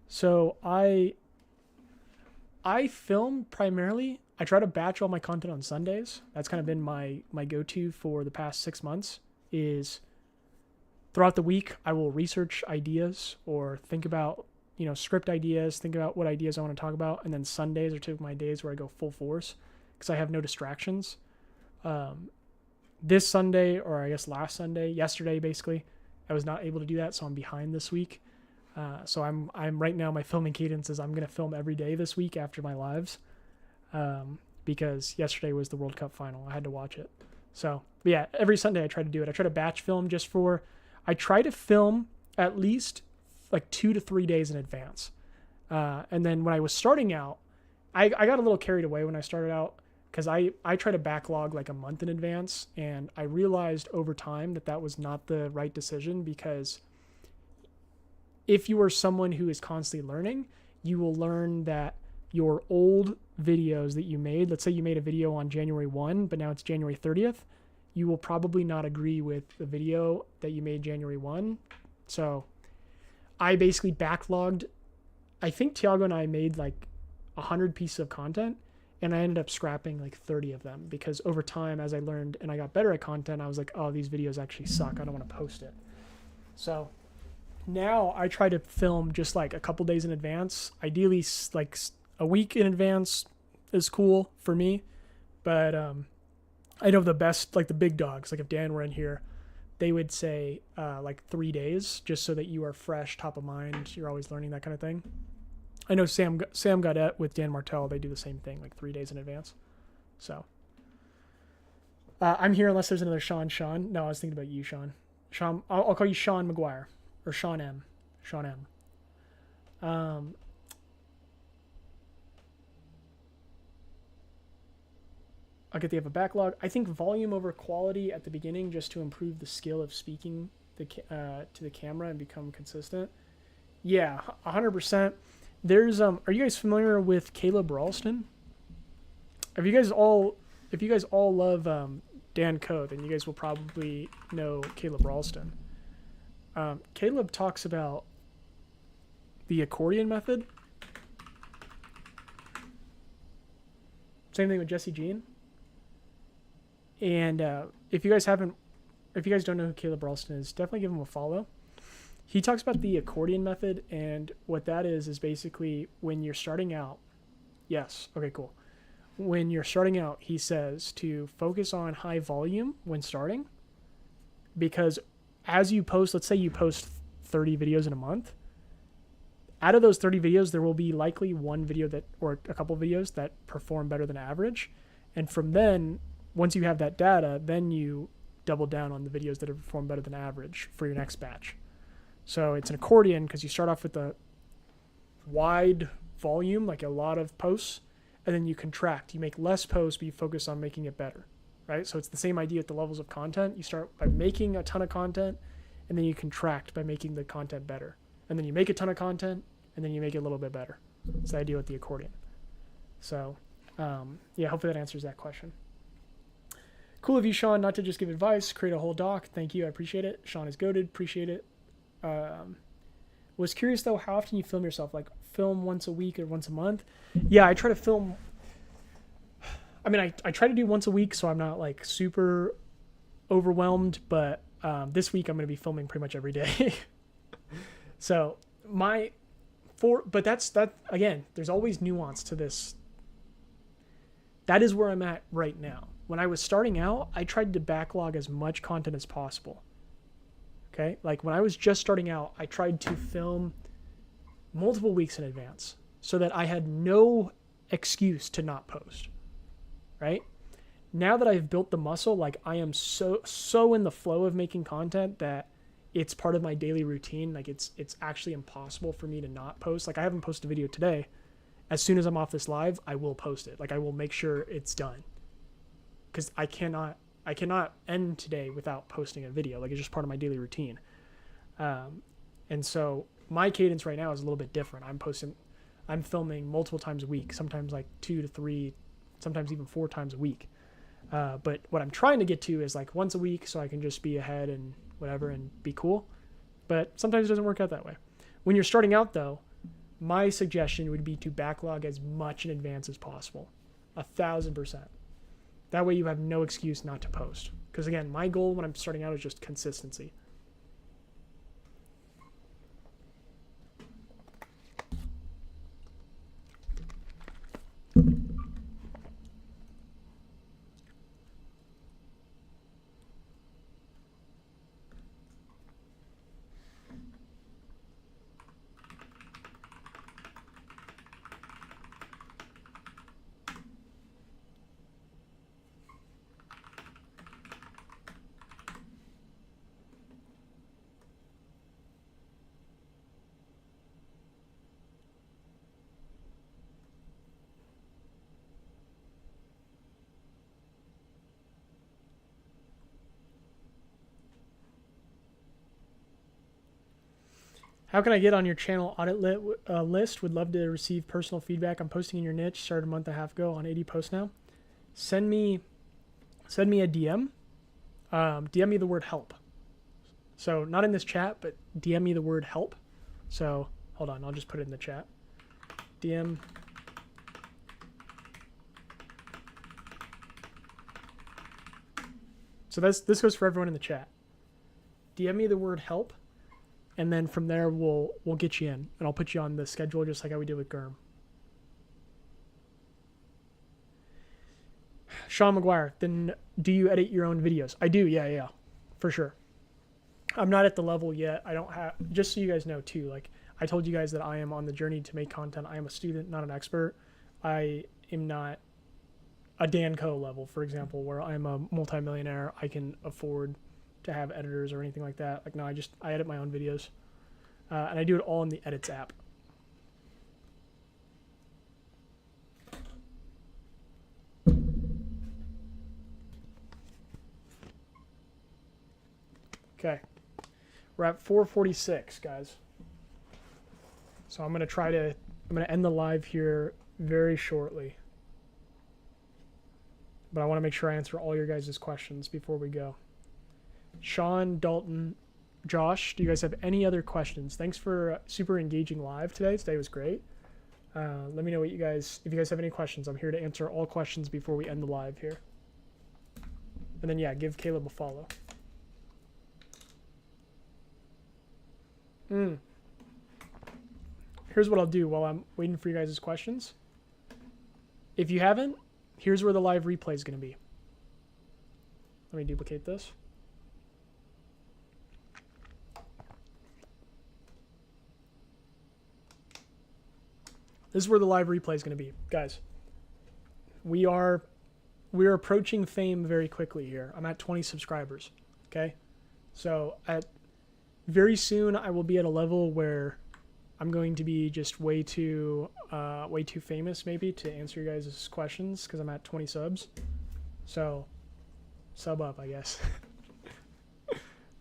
So I film primarily. I try to batch all my content on Sundays. That's kind of been my go-to for the past 6 months. Is throughout the week I will research ideas or think about, script ideas, think about what ideas I want to talk about, and then Sundays are 2 of my days where I go full force because I have no distractions. This Sunday, or I guess last Sunday, yesterday basically, I was not able to do that, so I'm behind this week. So I'm right now, my filming cadence is I'm going to film every day this week after my lives, because yesterday was the World Cup final. I had to watch it. So yeah, every Sunday I try to do it. I try to batch film I try to film at least like 2 to 3 days in advance. And then when I was starting out, I got a little carried away when I started out because I try to backlog like a month in advance, and I realized over time that that was not the right decision, because if you are someone who is constantly learning, you will learn that your old videos that you made, let's say you made a video on January 1, but now it's January 30th, you will probably not agree with the video that you made January 1. So I basically backlogged. I think Tiago and I made like 100 pieces of content, and I ended up scrapping like 30 of them, because over time, as I learned and I got better at content, I was like, oh, these videos actually suck. I don't want to post it. So now I try to film just like a couple days in advance. Ideally, like a week in advance is cool for me. But I know the best, like the big dogs, like if Dan were in here, they would say like 3 days, just so that you are fresh, top of mind. You're always learning, that kind of thing. I know Sam Gaudette with Dan Martell, they do the same thing, like 3 days in advance. So I'm here unless there's another Sean. No, I was thinking about you, Sean. I'll call you Sean McGuire, or Sean M. Okay, they have a backlog. I think volume over quality at the beginning, just to improve the skill of speaking to the camera and become consistent. Yeah, 100%. There's are you guys familiar with Caleb Ralston? If you guys all love Dan Coe, then you guys will probably know Caleb Ralston. Caleb talks about the accordion method. Same thing with Jesse Jean. And if you guys don't know who Caleb Ralston is, definitely give him a follow. He talks about the accordion method, and what that is basically when you're starting out. Yes. Okay, cool. When you're starting out, he says to focus on high volume when starting, because as you post, let's say you post 30 videos in a month, out of those 30 videos, there will be likely one video or a couple videos that perform better than average. And from then, once you have that data, then you double down on the videos that have performed better than average for your next batch. So it's an accordion, because you start off with a wide volume, like a lot of posts, and then you contract. You make less posts, but you focus on making it better, right? So it's the same idea at the levels of content. You start by making a ton of content, and then you contract by making the content better. And then you make a ton of content, and then you make it a little bit better. It's the idea with the accordion. So, yeah, hopefully that answers that question. Cool of you, Sean, not to just give advice, create a whole doc. Thank you, I appreciate it. Sean is goated, appreciate it. Was curious though, how often you film yourself? Like film once a week or once a month? Yeah, I try to film. I mean, I try to do once a week, so I'm not like super overwhelmed. But this week I'm going to be filming pretty much every day. So but that's again. There's always nuance to this. That is where I'm at right now. When I was starting out, I tried to backlog as much content as possible. Okay? Like when I was just starting out, I tried to film multiple weeks in advance so that I had no excuse to not post. Right? Now that I've built the muscle, like I am so in the flow of making content that it's part of my daily routine. Like it's actually impossible for me to not post. Like I haven't posted a video today. As soon as I'm off this live, I will post it. Like I will make sure it's done. Because I cannot end today without posting a video. Like it's just part of my daily routine. And so my cadence right now is a little bit different. I'm filming multiple times a week, sometimes like 2 to 3, sometimes even 4 times a week. But what I'm trying to get to is like once a week, so I can just be ahead and whatever and be cool. But sometimes it doesn't work out that way. When you're starting out though, my suggestion would be to backlog as much in advance as possible. 1,000%. That way you have no excuse not to post. Because again, my goal when I'm starting out is just consistency. How can I get on your channel audit list? Would love to receive personal feedback. I'm posting in your niche. Started a month and a half ago on 80 posts now. Send me a DM. DM me the word help. So not in this chat, but DM me the word help. So hold on, I'll just put it in the chat. DM. So this goes for everyone in the chat. DM me the word help, and then from there we'll get you in, and I'll put you on the schedule just like how we did with Gurm. Sean McGuire, then do you edit your own videos? I do, yeah, for sure. I'm not at the level yet. I don't have, just so you guys know too, like I told you guys that I am on the journey to make content. I am a student, not an expert. I am not a Danco level, for example, where I'm a multimillionaire. I can afford to have editors or anything like that. Like, no, I edit my own videos. And I do it all in the Edits app. Okay. We're at 4:46, guys. So I'm going to end the live here very shortly. But I want to make sure I answer all your guys' questions before we go. Sean, Dalton, Josh, do you guys have any other questions? Thanks for super engaging live today. Today was great. Let me know if you guys have any questions. I'm here to answer all questions before we end the live here. And then, yeah, give Caleb a follow. Here's what I'll do while I'm waiting for you guys' questions. If you haven't, here's where the live replay is going to be. Let me duplicate this. This is where the live replay is going to be. Guys, we are approaching fame very quickly here. I'm at 20 subscribers, okay? So very soon I will be at a level where I'm going to be just way too famous maybe to answer your guys' questions because I'm at 20 subs. So sub up, I guess.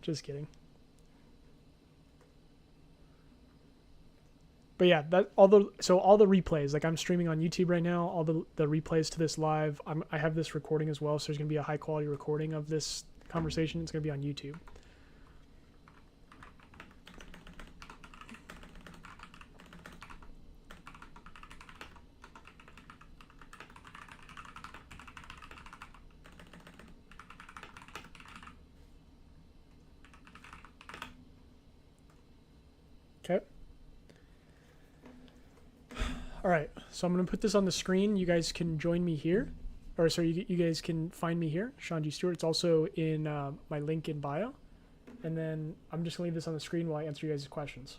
Just kidding. But yeah, all the replays, like I'm streaming on YouTube right now, all the replays to this live, I have this recording as well, so there's going to be a high quality recording of this conversation. It's going to be on YouTube. Okay. All right, so I'm going to put this on the screen. You guys can join me here. Or sorry, you guys can find me here, Sean G. Stewart. It's also in my link in bio. And then I'm just going to leave this on the screen while I answer you guys' questions.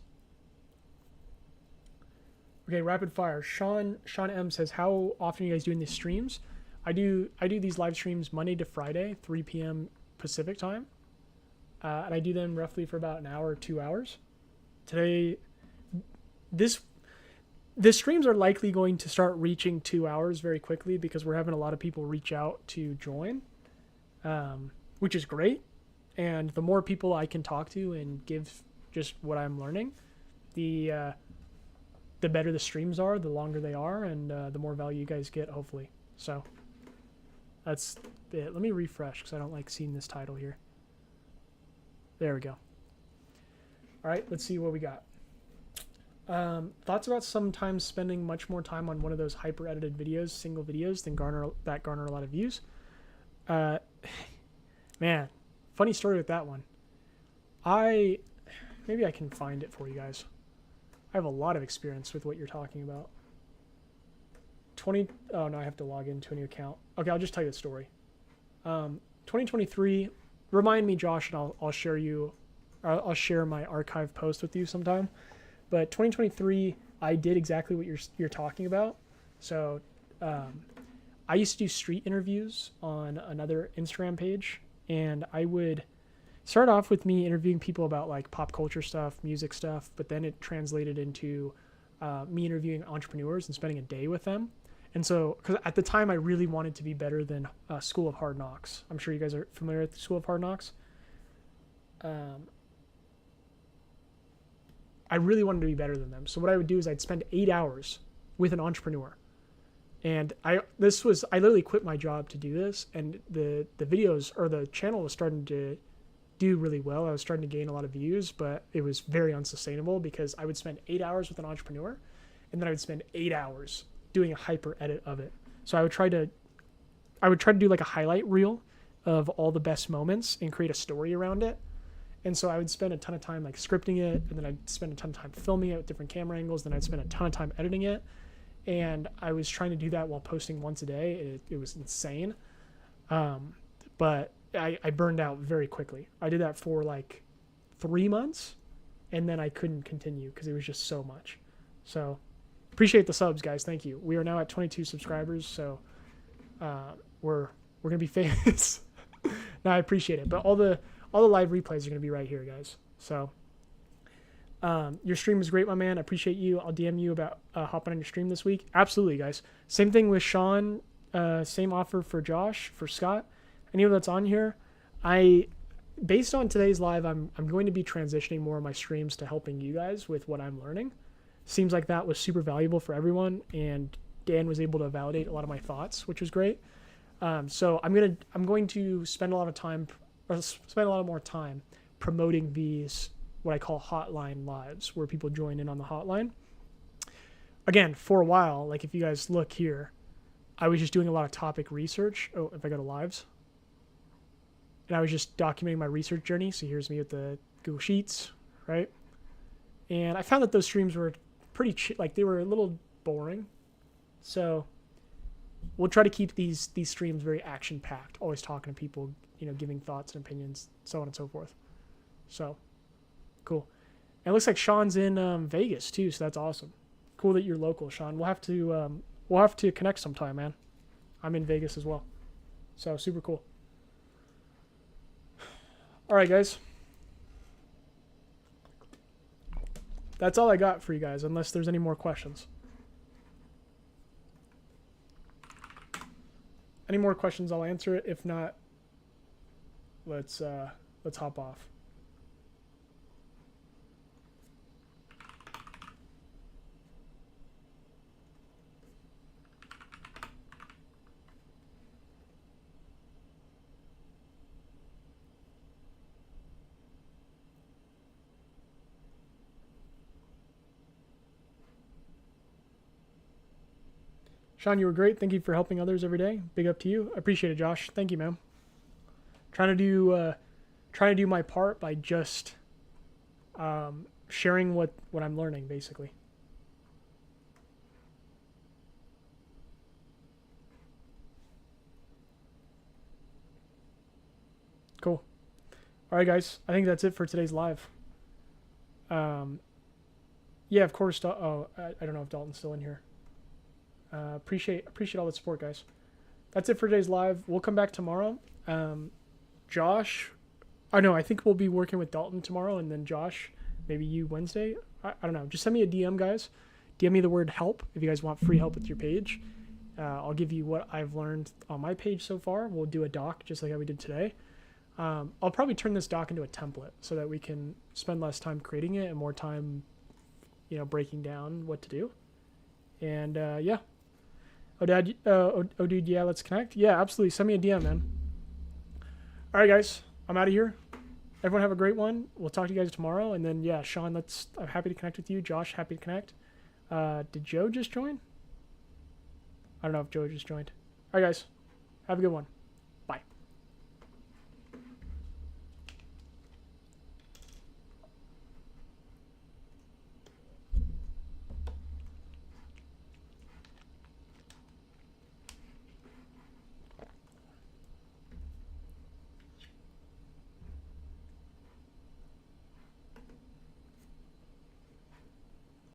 Okay, rapid fire. Sean M says, how often are you guys doing these streams? I do these live streams Monday to Friday, 3 p.m. Pacific time. And I do them roughly for about an hour or 2 hours. Today, the streams are likely going to start reaching 2 hours very quickly because we're having a lot of people reach out to join, which is great. And the more people I can talk to and give just what I'm learning, the better the streams are, the longer they are, and the more value you guys get, hopefully. So that's it. Let me refresh because I don't like seeing this title here. There we go. All right, let's see what we got. Thoughts about sometimes spending much more time on one of those hyper edited videos, single videos, than garner a lot of views. Man, funny story with that one. Maybe I can find it for you guys. I have a lot of experience with what you're talking about. Oh no, I have to log into a new account. Okay, I'll just tell you the story. 2023, remind me, Josh, and I'll share my archive post with you sometime. But 2023, I did exactly what you're talking about. So I used to do street interviews on another Instagram page, and I would start off with me interviewing people about like pop culture stuff, music stuff, but then it translated into me interviewing entrepreneurs and spending a day with them. And so, because at the time I really wanted to be better than School of Hard Knocks. I'm sure you guys are familiar with School of Hard Knocks. I really wanted to be better than them. So what I would do is I'd spend 8 hours with an entrepreneur. And I literally quit my job to do this, and the videos or the channel was starting to do really well. I was starting to gain a lot of views, but it was very unsustainable because I would spend 8 hours with an entrepreneur, and then I would spend 8 hours doing a hyper edit of it. So I would try to do like a highlight reel of all the best moments and create a story around it. And so I would spend a ton of time like scripting it, and then I'd spend a ton of time filming it with different camera angles. Then I'd spend a ton of time editing it. And I was trying to do that while posting once a day. It was insane. But I burned out very quickly. I did that for like 3 months, and then I couldn't continue because it was just so much. So appreciate the subs, guys. Thank you. We are now at 22 subscribers, so we're gonna be famous. No, I appreciate it. But all the live replays are gonna be right here, guys. So your stream was great, my man. I appreciate you. I'll DM you about hopping on your stream this week. Absolutely, guys. Same thing with Sean. Same offer for Josh, for Scott. Anyone that's on here, based on today's live, I'm going to be transitioning more of my streams to helping you guys with what I'm learning. Seems like that was super valuable for everyone, and Dan was able to validate a lot of my thoughts, which was great. So I'm going to spend a lot more time promoting these, what I call hotline lives, where people join in on the hotline. Again, for a while, like if you guys look here, I was just doing a lot of topic research. Oh, if I go to lives, and I was just documenting my research journey. So here's me with the Google Sheets, right? And I found that those streams were pretty like they were a little boring. So we'll try to keep these streams very action packed, always talking to people, giving thoughts and opinions, so on and so forth. So cool. And it looks like Sean's in Vegas too, so that's awesome. Cool that you're local, Sean. We'll have to connect sometime, man. I'm in Vegas as well, so super cool. All right, guys. That's all I got for you guys, unless there's any more questions. Any more questions, I'll answer it. If not, let's hop off. Sean, you were great. Thank you for helping others every day. Big up to you. I appreciate it, Josh. Thank you, man. Trying to do my part by just sharing what I'm learning, basically. Cool. All right, guys. I think that's it for today's live. Yeah, of course. Oh, I don't know if Dalton's still in here. Appreciate all the support, guys. That's it for today's live. We'll come back tomorrow. Josh, I think we'll be working with Dalton tomorrow, and then Josh, maybe you Wednesday. I don't know. Just send me a DM, guys. DM me the word help if you guys want free help with your page. I'll give you what I've learned on my page so far. We'll do a doc just like how we did today. I'll probably turn this doc into a template so that we can spend less time creating it and more time, breaking down what to do. And yeah. Dude, yeah, let's connect. Yeah, absolutely. Send me a DM, man. All right, guys. I'm out of here. Everyone have a great one. We'll talk to you guys tomorrow. And then, yeah, Sean, I'm happy to connect with you. Josh, happy to connect. Did Joe just join? I don't know if Joe just joined. All right, guys. Have a good one.